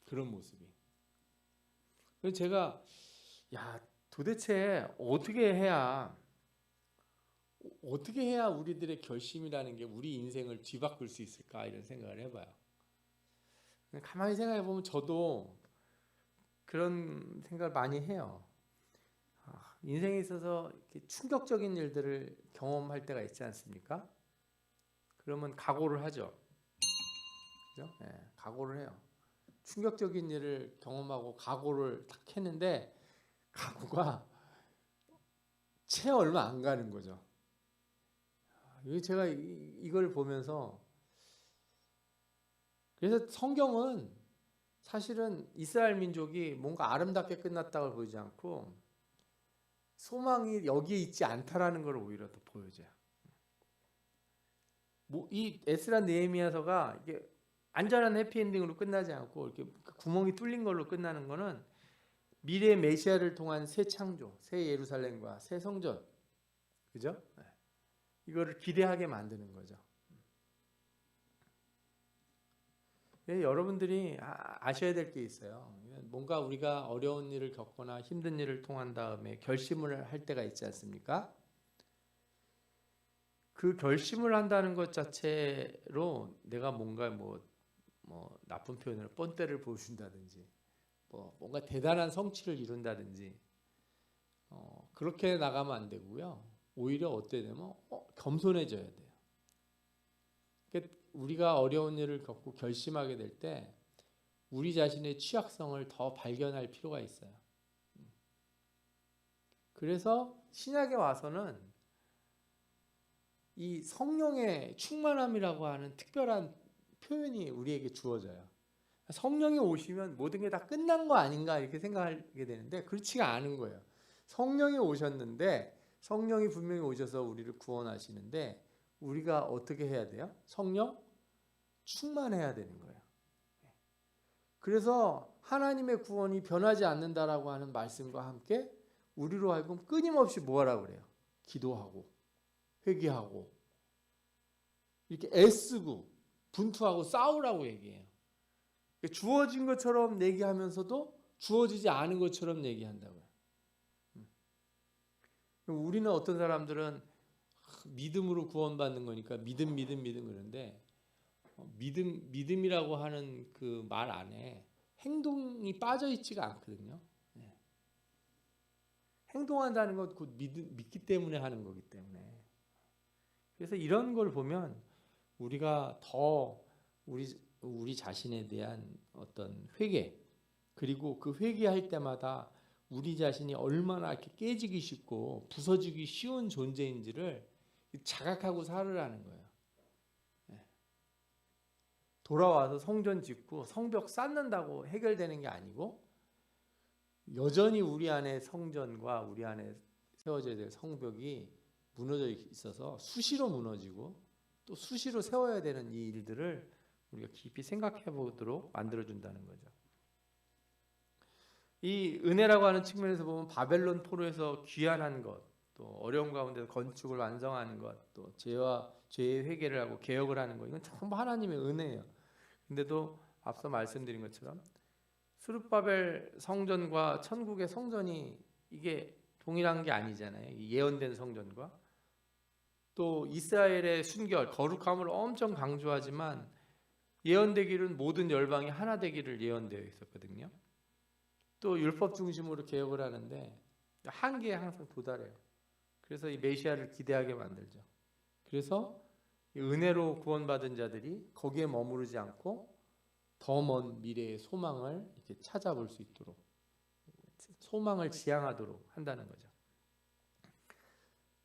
그런 모습이. 그래서 제가 도대체 어떻게 해야 우리들의 결심이라는 게 우리 인생을 뒤바꿀 수 있을까 이런 생각을 해봐요. 가만히 생각해 보면 저도 그런 생각을 많이 해요. 인생에 있어서 이렇게 충격적인 일들을 경험할 때가 있지 않습니까? 그러면 각오를 하죠. 그죠? 각오를 해요. 충격적인 일을 경험하고 각오를 딱 했는데 각오가 채 얼마 안 가는 거죠. 제가 이걸 보면서 그래서 성경은 사실은 이스라엘 민족이 뭔가 아름답게 끝났다고 보이지 않고 소망이 여기에 있지 않다라는 걸 오히려 더 보여줘요. 이 에스라 느헤미야서가 이게 안전한 해피엔딩으로 끝나지 않고 이렇게 구멍이 뚫린 걸로 끝나는 거는 미래 메시아를 통한 새 창조, 새 예루살렘과 새 성전, 그죠? 이거를 기대하게 만드는 거죠. 여러분들이 아셔야 될 게 있어요. 뭔가 우리가 어려운 일을 겪거나 힘든 일을 통한 다음에 결심을 할 때가 있지 않습니까? 그 결심을 한다는 것 자체로 내가 뭔가 뭐 나쁜 표현으로 뻔때를 보여준다든지 뭔가 대단한 성취를 이룬다든지 그렇게 나가면 안 되고요. 오히려 어때야 되면 겸손해져야 돼요. 그러니까 우리가 어려운 일을 겪고 결심하게 될 때 우리 자신의 취약성을 더 발견할 필요가 있어요. 그래서 신약에 와서는 이 성령의 충만함이라고 하는 특별한 표현이 우리에게 주어져요. 성령이 오시면 모든 게 다 끝난 거 아닌가 이렇게 생각하게 되는데 그렇지가 않은 거예요. 성령이 오셨는데 성령이 분명히 오셔서 우리를 구원하시는데 우리가 어떻게 해야 돼요? 성령 충만해야 되는 거예요. 그래서 하나님의 구원이 변하지 않는다라고 하는 말씀과 함께 우리로 하여금 끊임없이 뭐하라고 그래요? 기도하고 회개하고 이렇게 애쓰고 분투하고 싸우라고 얘기해요. 주어진 것처럼 얘기하면서도 주어지지 않은 것처럼 얘기한다고요. 우리는 어떤 사람들은 믿음으로 구원받는 거니까 믿음 그러는데 믿음이라고 하는 그 말 안에 행동이 빠져 있지가 않거든요. 행동한다는 것 곧 믿기 때문에 하는 거기 때문에. 그래서 이런 걸 보면 우리가 더 우리 자신에 대한 어떤 회개 그리고 그 회개할 때마다 우리 자신이 얼마나 이렇게 깨지기 쉽고 부서지기 쉬운 존재인지를 자각하고 살으라는 거예요. 돌아와서 성전 짓고 성벽 쌓는다고 해결되는 게 아니고 여전히 우리 안에 성전과 우리 안에 세워져야 될 성벽이 무너져 있어서 수시로 무너지고 또 수시로 세워야 되는 이 일들을 우리가 깊이 생각해 보도록 만들어준다는 거죠. 이 은혜라고 하는 측면에서 보면 바벨론 포로에서 귀환한 것, 또 어려움 가운데서 건축을 완성하는 것, 또 죄의 회개를 하고 개혁을 하는 것, 이건 전부 하나님의 은혜예요. 근데도 앞서 말씀드린 것처럼 스룹바벨 성전과 천국의 성전이 이게 동일한 게 아니잖아요. 예언된 성전과 또 이스라엘의 순결, 거룩함을 엄청 강조하지만 예언되기는 모든 열방이 하나 되기를 예언되어 있었거든요. 또 율법 중심으로 개혁을 하는데 한계에 항상 도달해요. 그래서 이 메시아를 기대하게 만들죠. 그래서 은혜로 구원받은 자들이 거기에 머무르지 않고 더 먼 미래의 소망을 이렇게 찾아볼 수 있도록 소망을 지향하도록 한다는 거죠.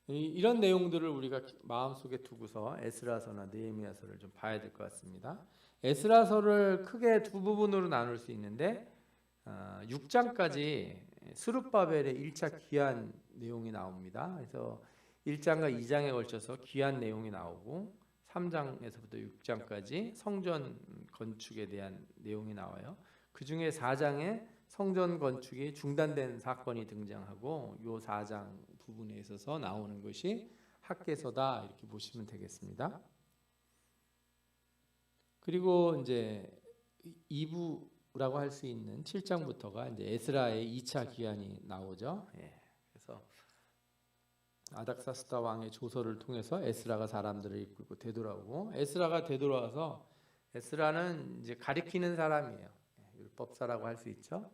이런 내용들을 우리가 마음속에 두고서 에스라서나 느헤미야서를 좀 봐야 될 것 같습니다. 에스라서를 크게 두 부분으로 나눌 수 있는데 6장까지 스룹바벨의 1차 귀환 내용이 나옵니다. 그래서 1장과 2장에 걸쳐서 귀환 내용이 나오고 3장에서부터 6장까지 성전 건축에 대한 내용이 나와요. 그 중에 4장에 성전 건축이 중단된 사건이 등장하고 이 4장 부분에 있어서 나오는 것이 학개서다 이렇게 보시면 되겠습니다. 그리고 이제 2부라고 할 수 있는 7장부터가 이제 에스라의 2차 귀환이 나오죠. 그래서 아닥사스다 왕의 조서를 통해서 에스라가 사람들을 이끌고 되돌아오고 에스라가 되돌아와서 에스라는 이제 가리키는 사람이에요. 율법사라고 할 수 있죠.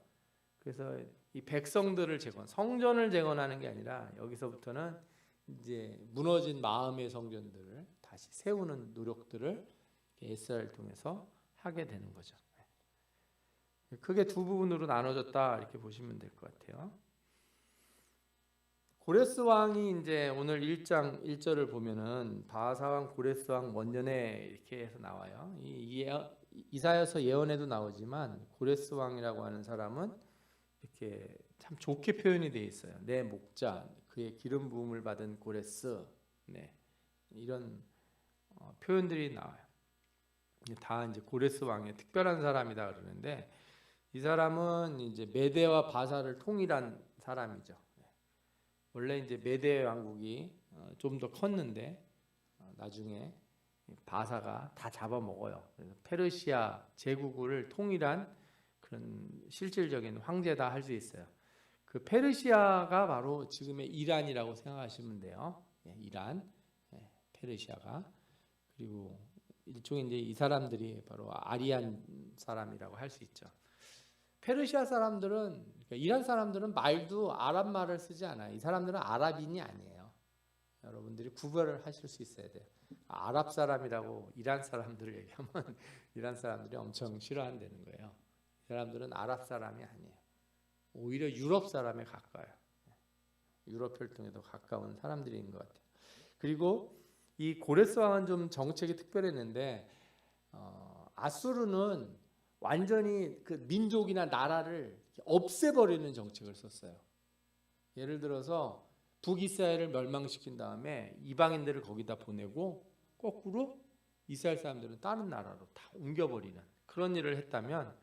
그래서 이 백성들을 성전을 재건하는 게 아니라 여기서부터는 이제 무너진 마음의 성전들을 다시 세우는 노력들을 에스라를 통해서 하게 되는 거죠. 크게 두 부분으로 나눠졌다 이렇게 보시면 될 것 같아요. 고레스 왕이 이제 오늘 1장 1절을 보면은 바하사 왕, 고레스 왕 원년에 이렇게 해서 나와요. 이사야서 예언에도 나오지만 고레스 왕이라고 하는 사람은 이렇게 참 좋게 표현이 되어 있어요. 내 목자, 그의 기름 부음을 받은 고레스, 이런 표현들이 나와요. 다 이제 고레스 왕의 특별한 사람이다 그러는데 이 사람은 이제 메대와 바사를 통일한 사람이죠. 원래 이제 메대 왕국이 좀 더 컸는데 나중에 바사가 다 잡아먹어요. 그래서 페르시아 제국을 통일한 그런 실질적인 황제다 할 수 있어요. 그 페르시아가 바로 지금의 이란이라고 생각하시면 돼요. 이란, 페르시아가. 그리고 일종의 이제 이 사람들이 바로 아리안 사람이라고 할 수 있죠. 페르시아 사람들은, 그러니까 이란 사람들은 말도 아랍 말을 쓰지 않아요. 이 사람들은 아랍인이 아니에요. 여러분들이 구별을 하실 수 있어야 돼요. 아랍 사람이라고 이란 사람들을 얘기하면 이란 사람들이 엄청 싫어한다는 거예요. 이 사람들은 아랍 사람이 아니에요. 오히려 유럽 사람에 가까워요. 유럽 혈통에 더 가까운 사람들인 것 같아요. 그리고 이 고레스 왕은 좀 정책이 특별했는데 아수르는 완전히 그 민족이나 나라를 없애버리는 정책을 썼어요. 예를 들어서 북이스라엘을 멸망시킨 다음에 이방인들을 거기다 보내고 거꾸로 이스라엘 사람들은 다른 나라로 다 옮겨버리는 그런 일을 했다면,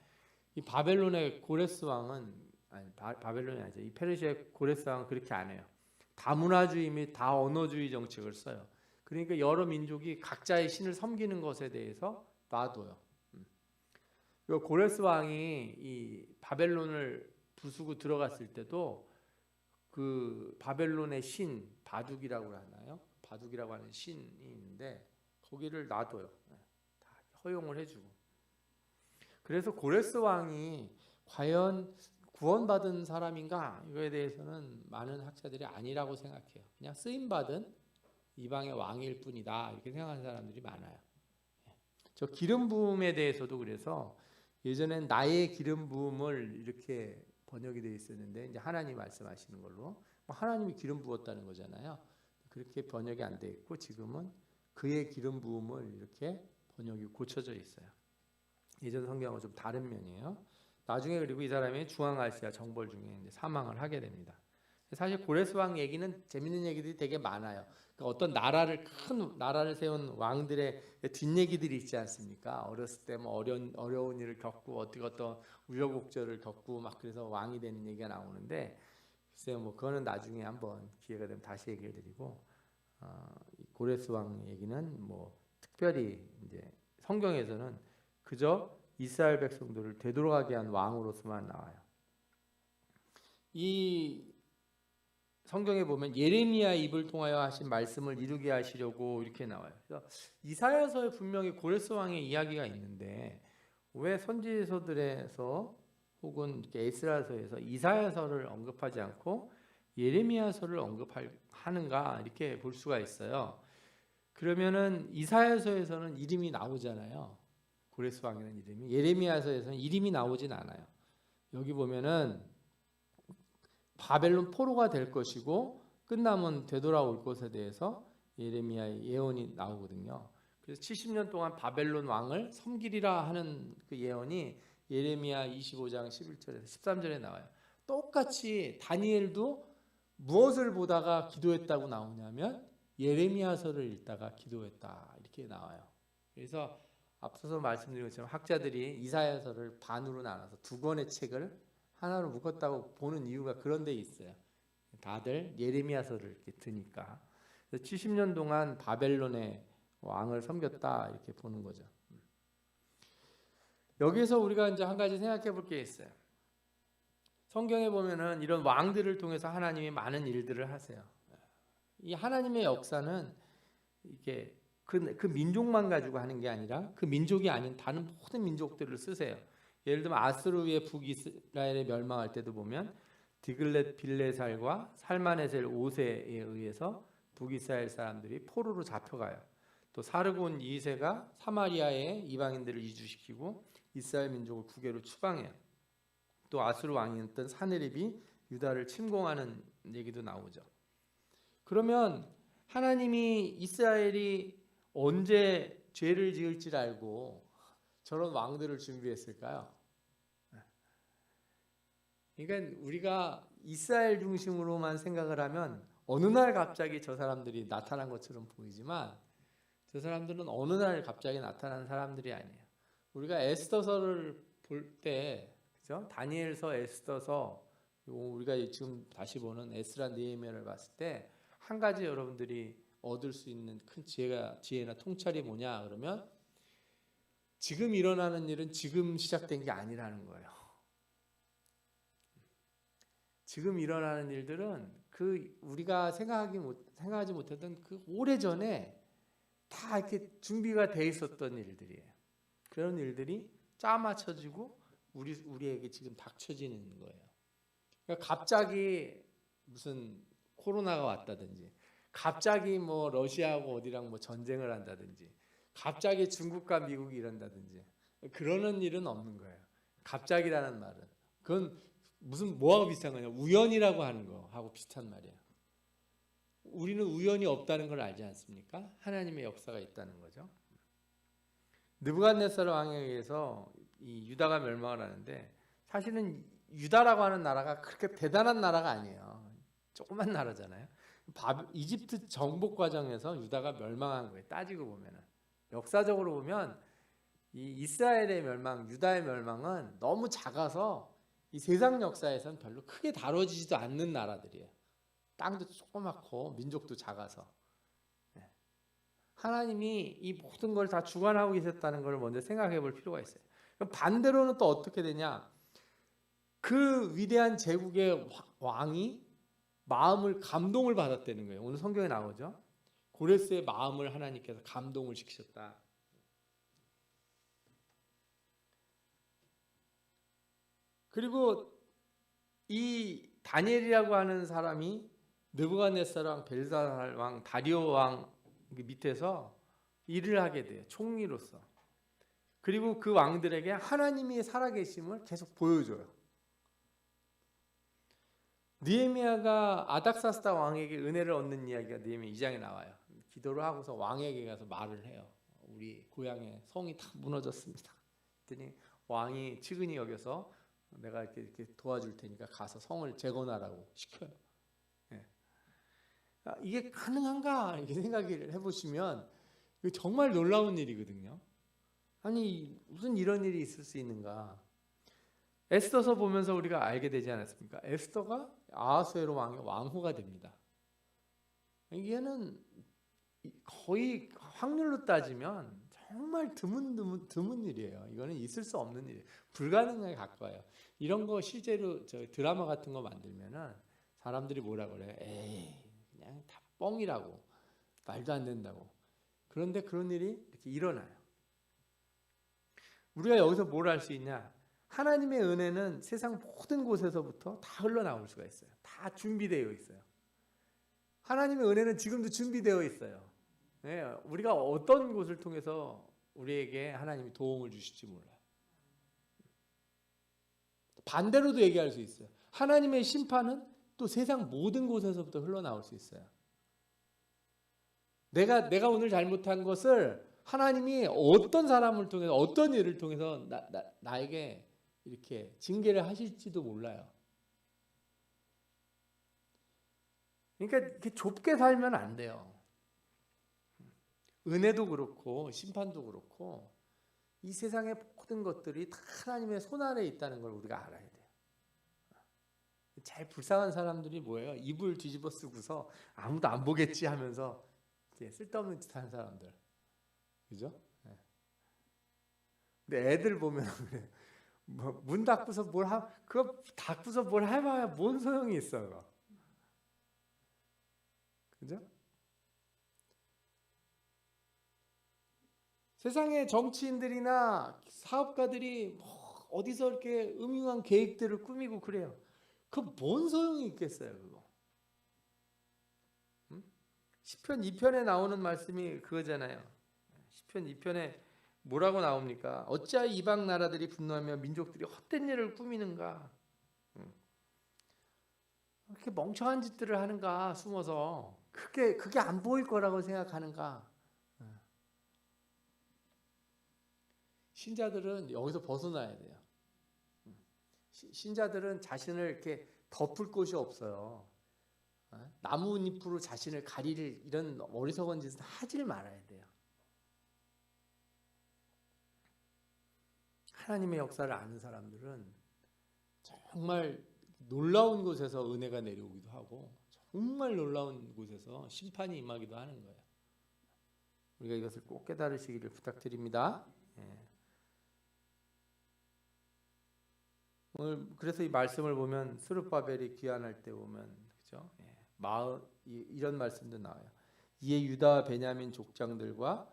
이 바벨론의 고레스 왕은, 아니 바벨론이 아니죠, 이 페르시아의 고레스 왕은 그렇게 안 해요. 다문화주의 및 다언어주의 정책을 써요. 그러니까 여러 민족이 각자의 신을 섬기는 것에 대해서 놔둬요. 고레스 왕이 이 바벨론을 부수고 들어갔을 때도 그 바벨론의 신 바둑이라고 하나요? 바둑이라고 하는 신이 있는데 거기를 놔둬요. 다 허용을 해주고. 그래서 고레스 왕이 과연 구원받은 사람인가? 이거에 대해서는 많은 학자들이 아니라고 생각해요. 그냥 쓰임받은 이방의 왕일 뿐이다 이렇게 생각하는 사람들이 많아요. 저 기름 부음에 대해서도 그래서 예전엔 나의 기름 부음을 이렇게 번역이 되어 있었는데 이제 하나님 말씀하시는 걸로 하나님이 기름 부었다는 거잖아요. 그렇게 번역이 안 돼 있고 지금은 그의 기름 부음을 이렇게 번역이 고쳐져 있어요. 예전 성경하고 좀 다른 면이에요. 나중에 그리고 이 사람이 중앙아시아 정벌 중에 이제 사망을 하게 됩니다. 사실 고레스 왕 얘기는 재밌는 얘기들이 되게 많아요. 그러니까 어떤 나라를 큰 나라를 세운 왕들의 뒷얘기들이 있지 않습니까? 어렸을 때 뭐 어려운 일을 겪고 어떤 우여곡절을 겪고 막 그래서 왕이 되는 얘기가 나오는데, 글쎄요 뭐 그거는 나중에 한번 기회가 되면 다시 얘기해 드리고, 고레스 왕 얘기는 뭐 특별히 이제 성경에서는 그저 이스라엘 백성들을 되돌아가게 한 왕으로서만 나와요. 이 성경에 보면 예레미야 입을 통하여 하신 말씀을 이루게 하시려고 이렇게 나와요. 그래서 이사야서에 분명히 고레스 왕의 이야기가 있는데 왜 선지서들에서 혹은 에스라서에서 이사야서를 언급하지 않고 예레미야서를 언급하는가 이렇게 볼 수가 있어요. 그러면은 이사야서에서는 이름이 나오잖아요. 고레스 왕이라는 이름이. 예레미야서에서는 이름이 나오진 않아요. 여기 보면은 바벨론 포로가 될 것이고 끝나면 되돌아올 것에 대해서 예레미야의 예언이 나오거든요. 그래서 70년 동안 바벨론 왕을 섬기리라 하는 그 예언이 예레미야 25장 11절에서 13절에 나와요. 똑같이 다니엘도 무엇을 보다가 기도했다고 나오냐면 예레미야서를 읽다가 기도했다 이렇게 나와요. 그래서 앞서서 말씀드린 것처럼 학자들이 이사야서를 반으로 나눠서 두 권의 책을 하나로 묶었다고 보는 이유가 그런 데 있어요. 다들 예레미야서를 이렇게 드니까. 70년 동안 바벨론의 왕을 섬겼다 이렇게 보는 거죠. 여기서 우리가 이제 한 가지 생각해 볼 게 있어요. 성경에 보면은 이런 왕들을 통해서 하나님이 많은 일들을 하세요. 이 하나님의 역사는 이게 그 민족만 가지고 하는 게 아니라 그 민족이 아닌 다른 모든 민족들을 쓰세요. 예를 들면 아수르의 북이스라엘에 멸망할 때도 보면 디글렛 빌레살과 살마네셀 5세에 의해서 북이스라엘 사람들이 포로로 잡혀가요. 또 사르곤 2세가 사마리아에 이방인들을 이주시키고 이스라엘 민족을 국외로 추방해요. 또 아수르 왕이었던 사네립이 유다를 침공하는 얘기도 나오죠. 그러면 하나님이 이스라엘이 언제 죄를 지을지 알고 저런 왕들을 준비했을까요? 그러니까 우리가 이스라엘 중심으로만 생각을 하면 어느 날 갑자기 저 사람들이 나타난 것처럼 보이지만 저 사람들은 어느 날 갑자기 나타난 사람들이 아니에요. 우리가 에스더서를 볼 때, 그죠? 다니엘서, 에스더서, 우리가 지금 다시 보는 에스라 느헤미야를 봤을 때 한 가지 여러분들이 얻을 수 있는 큰 지혜나 통찰이 뭐냐 그러면 지금 일어나는 일은 지금 시작된 게 아니라는 거예요. 지금 일어나는 일들은 그 우리가 생각하지 못했던 그 오래전에 다 이렇게 준비가 돼 있었던 일들이에요. 그런 일들이 짜맞춰지고 우리에게 지금 닥쳐지는 거예요. 그러니까 갑자기 무슨 코로나가 왔다든지, 갑자기 뭐 러시아하고 어디랑 뭐 전쟁을 한다든지, 갑자기 중국과 미국이 이런다든지 그러는 일은 없는 거예요. 갑자기라는 말은 그건 무슨 뭐하고 비슷한 거냐? 우연이라고 하는 거하고 비슷한 말이에요. 우리는 우연이 없다는 걸 알지 않습니까? 하나님의 역사가 있다는 거죠. 느부갓네살 왕에 의해서 이 유다가 멸망을 하는데 사실은 유다라고 하는 나라가 그렇게 대단한 나라가 아니에요. 조그만 나라잖아요. 이집트 정복 과정에서 유다가 멸망한 거예요. 따지고 보면은 역사적으로 보면 이 이스라엘의 멸망, 유다의 멸망은 너무 작아서 이 세상 역사에서는 별로 크게 다뤄지지도 않는 나라들이에요. 땅도 조그맣고 민족도 작아서. 하나님이 이 모든 걸 다 주관하고 계셨다는 걸 먼저 생각해 볼 필요가 있어요. 그럼 반대로는 또 어떻게 되냐? 그 위대한 제국의 왕이 감동을 받았다는 거예요. 오늘 성경에 나오죠. 고레스의 마음을 하나님께서 감동을 시키셨다. 그리고 이 다니엘이라고 하는 사람이 느부갓네살 왕, 벨사살 왕, 다리오 왕 밑에서 일을 하게 돼요. 총리로서. 그리고 그 왕들에게 하나님이 살아계심을 계속 보여줘요. 느헤미야가 아닥사스다 왕에게 은혜를 얻는 이야기가 느헤미야 2장에 나와요. 기도를 하고서 왕에게 가서 말을 해요. 우리 고향의 성이 다 무너졌습니다. 그랬더니 왕이 측은히 여겨서 내가 이렇게 도와줄 테니까 가서 성을 재건하라고 시켜요. 이게 가능한가 이렇게 생각을 해보시면 정말 놀라운 일이거든요. 아니 무슨 이런 일이 있을 수 있는가? 에스더서 보면서 우리가 알게 되지 않았습니까? 에스더가 아하수에로 왕의 왕후가 됩니다. 이게는 거의 확률로 따지면 정말 드문 일이에요. 이거는 있을 수 없는 일이에요. 불가능에 가까워요. 이런 거 실제로 저 드라마 같은 거 만들면은 사람들이 뭐라 그래요? 에이 그냥 다 뻥이라고, 말도 안 된다고. 그런데 그런 일이 이렇게 일어나요. 우리가 여기서 뭘 알 수 있냐? 하나님의 은혜는 세상 모든 곳에서부터 다 흘러나올 수가 있어요. 다 준비되어 있어요. 하나님의 은혜는 지금도 준비되어 있어요. 네, 우리가 어떤 곳을 통해서 우리에게 하나님이 도움을 주실지 몰라요. 반대로도 얘기할 수 있어요. 하나님의 심판은 또 세상 모든 곳에서부터 흘러나올 수 있어요. 내가 오늘 잘못한 것을 하나님이 어떤 사람을 통해서 어떤 일을 통해서 나에게 이렇게 징계를 하실지도 몰라요. 그러니까 이렇게 좁게 살면 안 돼요. 은혜도 그렇고 심판도 그렇고 이 세상의 모든 것들이 다 하나님의 손 아래에 있다는 걸 우리가 알아야 돼요. 제일 불쌍한 사람들이 뭐예요? 이불 뒤집어 쓰고서 아무도 안 보겠지 하면서 쓸데없는 짓 하는 사람들. 그죠? 근데 애들 보면 그래. 문 닫고서 그거 닫고서 뭘 해봐야 뭔 소용이 있어, 그거. 그죠? 세상의 정치인들이나 사업가들이 어디서 이렇게 음흉한 계획들을 꾸미고 그래요. 그 뭔 소용이 있겠어요, 그거. 시편 2편에 나오는 말씀이 그거잖아요. 시편 2편에 뭐라고 나옵니까? 어찌하여 이방 나라들이 분노하며 민족들이 헛된 일을 꾸미는가? 그렇게 멍청한 짓들을 하는가? 숨어서 그게 안 보일 거라고 생각하는가? 신자들은 여기서 벗어나야 돼요. 신자들은 자신을 이렇게 덮을 곳이 없어요. 나뭇잎으로 자신을 가릴 이런 어리석은 짓은 하질 말아야 돼요. 하나님의 역사를 아는 사람들은 정말 놀라운 곳에서 은혜가 내려오기도 하고 정말 놀라운 곳에서 심판이 임하기도 하는 거예요. 우리가 이것을 꼭 깨달으시기를 부탁드립니다. 오늘 그래서 이 말씀을 보면 스룹바벨이 귀환할 때 보면 그죠? 이런 말씀도 나와요. 이에 유다와 베냐민 족장들과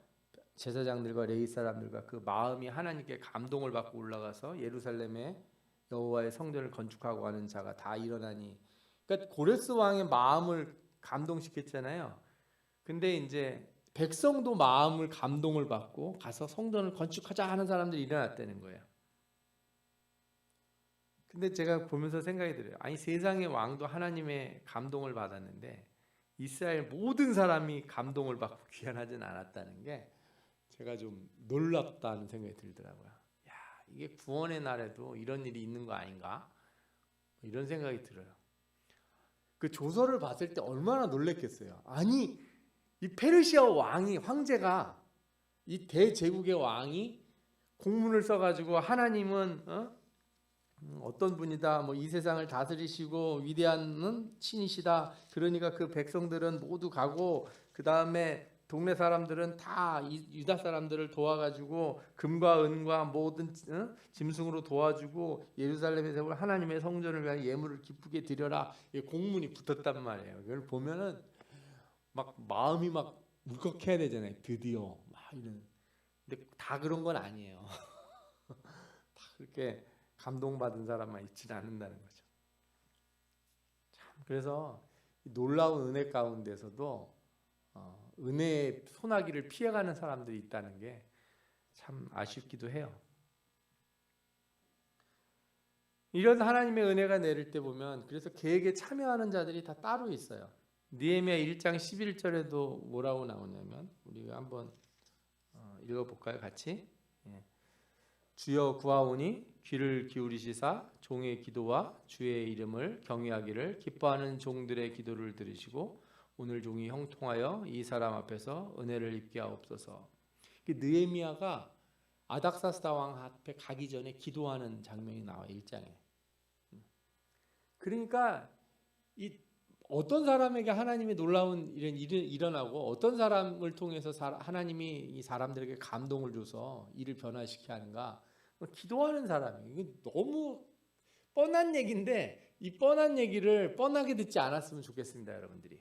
제사장들과 레위 사람들과 그 마음이 하나님께 감동을 받고 올라가서 예루살렘에 여호와의 성전을 건축하고 하는 자가 다 일어나니. 그러니까 고레스 왕의 마음을 감동시켰잖아요. 근데 이제 백성도 마음을 감동을 받고 가서 성전을 건축하자 하는 사람들이 일어났다는 거예요. 근데 제가 보면서 생각이 들어요. 아니 세상의 왕도 하나님의 감동을 받았는데 이스라엘 모든 사람이 감동을 받고 귀환하진 않았다는 게 제가 좀 놀랍다는 생각이 들더라고요. 야, 이게 구원의 날에도 이런 일이 있는 거 아닌가? 이런 생각이 들어요. 그 조서를 봤을 때 얼마나 놀랬겠어요. 아니 이 페르시아 왕이 황제가 이 대제국의 왕이 공문을 써가지고 하나님은 어떤 분이다. 뭐 이 세상을 다스리시고 위대한 신이시다. 그러니까 그 백성들은 모두 가고 그 다음에 동네 사람들은 다 유다 사람들을 도와가지고 금과 은과 모든 짐승으로 도와주고 예루살렘에서 하나님의 성전을 위한 예물을 기쁘게 드려라. 공문이 붙었단 말이에요. 이걸 보면은 막 마음이 막 울컥해야 되잖아요. 드디어 막 이런. 근데 다 그런 건 아니에요. 다 그렇게 감동받은 사람만 있지는 않는다는 거죠. 참 그래서 놀라운 은혜 가운데서도 은혜의 소나기를 피해가는 사람들이 있다는 게 참 아쉽기도 해요. 이런 하나님의 은혜가 내릴 때 보면 그래서 계획에 참여하는 자들이 다 따로 있어요. 느헤미야 1장 11절에도 뭐라고 나오냐면 우리가 한번 읽어볼까요? 같이. 주여 구하오니 귀를 기울이시사 종의 기도와 주의 이름을 경외하기를 기뻐하는 종들의 기도를 들으시고 오늘 종이 형통하여 이 사람 앞에서 은혜를 입게 하옵소서. 느헤미야가 아닥사스다 왕 앞에 가기 전에 기도하는 장면이 나와요. 1장에. 그러니까 이 어떤 사람에게 하나님의 놀라운 일이 일어나고 어떤 사람을 통해서 하나님이 이 사람들에게 감동을 줘서 일을 변화시키게 하는가. 기도하는 사람이에요. 이게 너무 뻔한 얘기인데 이 뻔한 얘기를 뻔하게 듣지 않았으면 좋겠습니다. 여러분들이.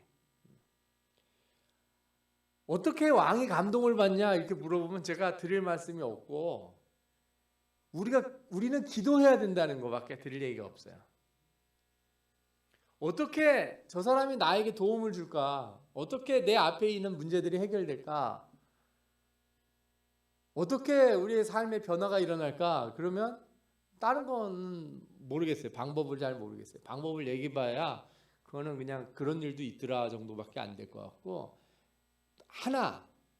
어떻게 왕이 감동을 받냐 이렇게 물어보면 제가 드릴 말씀이 없고 우리는 기도해야 된다는 것밖에 드릴 얘기가 없어요. 어떻게 저 사람이 나에게 도움을 줄까? 어떻게 내 앞에 있는 문제들이 해결될까? 어떻게 우리의 삶의 변화가 일어날까? 그러면 다른 건 모르겠어요. 방법을 잘 모르겠어요. 방법을 얘기해봐야 그거는 그냥 그런 일도 있더라 정도밖에 안 될 것 같고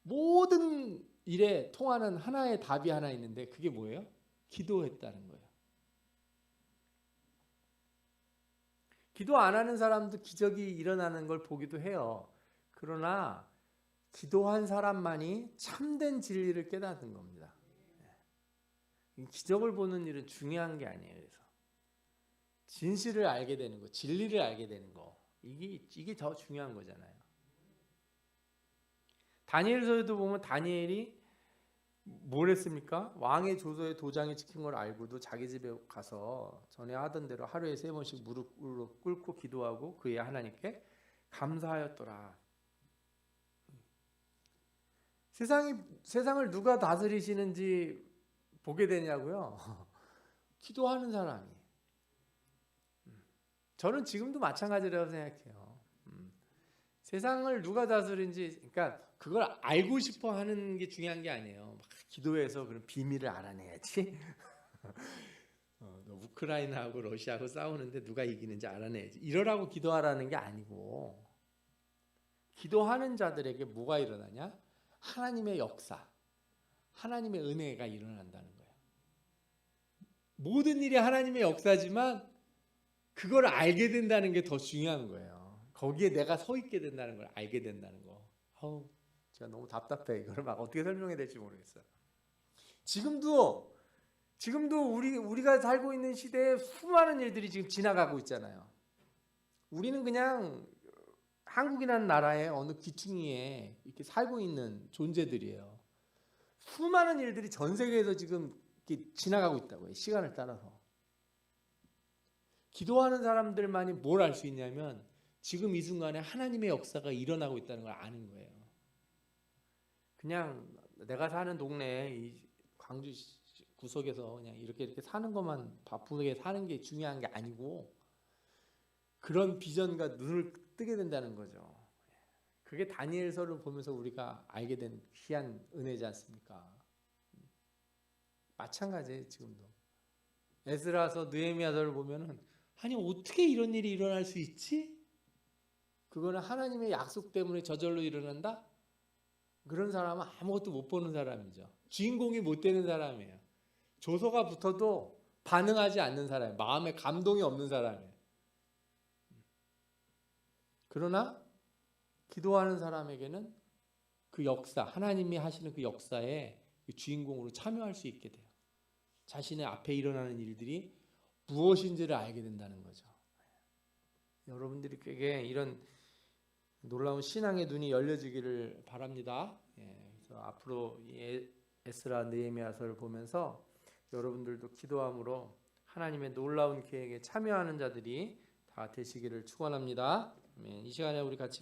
모든 일에 통하는 하나의 답이 하나 있는데 그게 뭐예요? 기도했다는 거예요. 기도 안 하는 사람도 기적이 일어나는 걸 보기도 해요. 그러나 기도한 사람만이 참된 진리를 깨닫는 겁니다. 기적을 보는 일은 중요한 게 아니에요. 그래서 진실을 알게 되는 거, 진리를 알게 되는 거 이게 더 중요한 거잖아요. 다니엘서에도 보면 다니엘이 뭘 했습니까? 왕의 조서에 도장이 찍힌 걸 알고도 자기 집에 가서 전에 하던 대로 하루에 3번씩 무릎으로 꿇고 기도하고 그의 하나님께 감사하였더라. 세상을 누가 다스리시는지 보게 되냐고요? 기도하는 사람이. 저는 지금도 마찬가지라고 생각해요. 세상을 누가 다스리는지, 그러니까 그걸 알고 싶어 하는 게 중요한 게 아니에요. 막 기도해서 그런 비밀을 알아내야지. 우크라이나하고 러시아하고 싸우는데 누가 이기는지 알아내야지. 이러라고 기도하라는 게 아니고, 기도하는 자들에게 뭐가 일어나냐? 하나님의 역사, 하나님의 은혜가 일어난다는 거예요. 모든 일이 하나님의 역사지만 그걸 알게 된다는 게 더 중요한 거예요. 거기에 내가 서 있게 된다는 걸 알게 된다는 거. 제가 너무 답답해. 이걸 막 어떻게 설명해야 될지 모르겠어요. 지금도 우리가 살고 있는 시대에 수많은 일들이 지금 지나가고 있잖아요. 우리는 그냥 한국이라는 나라의 어느 귀퉁이에 이렇게 살고 있는 존재들이에요. 수많은 일들이 전 세계에서 지금 이렇게 지나가고 있다고요. 시간을 따라서. 기도하는 사람들만이 뭘 알 수 있냐면 지금 이 순간에 하나님의 역사가 일어나고 있다는 걸 아는 거예요. 그냥 내가 사는 동네 이 광주 구석에서 그냥 이렇게 사는 것만 바쁘게 사는 게 중요한 게 아니고 그런 비전과 눈을 뜨게 된다는 거죠. 그게 다니엘서를 보면서 우리가 알게 된 귀한 은혜지 않습니까? 마찬가지예요. 지금도 에스라서 느헤미야서를 보면은 아니 어떻게 이런 일이 일어날 수 있지? 그거는 하나님의 약속 때문에 저절로 일어난다? 그런 사람은 아무것도 못 보는 사람이죠. 주인공이 못 되는 사람이에요. 조서가 붙어도 반응하지 않는 사람이에요. 마음에 감동이 없는 사람이에요. 그러나 기도하는 사람에게는 그 역사, 하나님이 하시는 그 역사에 그 주인공으로 참여할 수 있게 돼요. 자신의 앞에 일어나는 일들이 무엇인지를 알게 된다는 거죠. 여러분들에게 이런 놀라운 신앙의 눈이 열려지기를 바랍니다. 그래서 앞으로 에스라 느헤미야서를 보면서 여러분들도 기도함으로 하나님의 놀라운 계획에 참여하는 자들이 다 되시기를 축원합니다. 이 시간에 우리 같이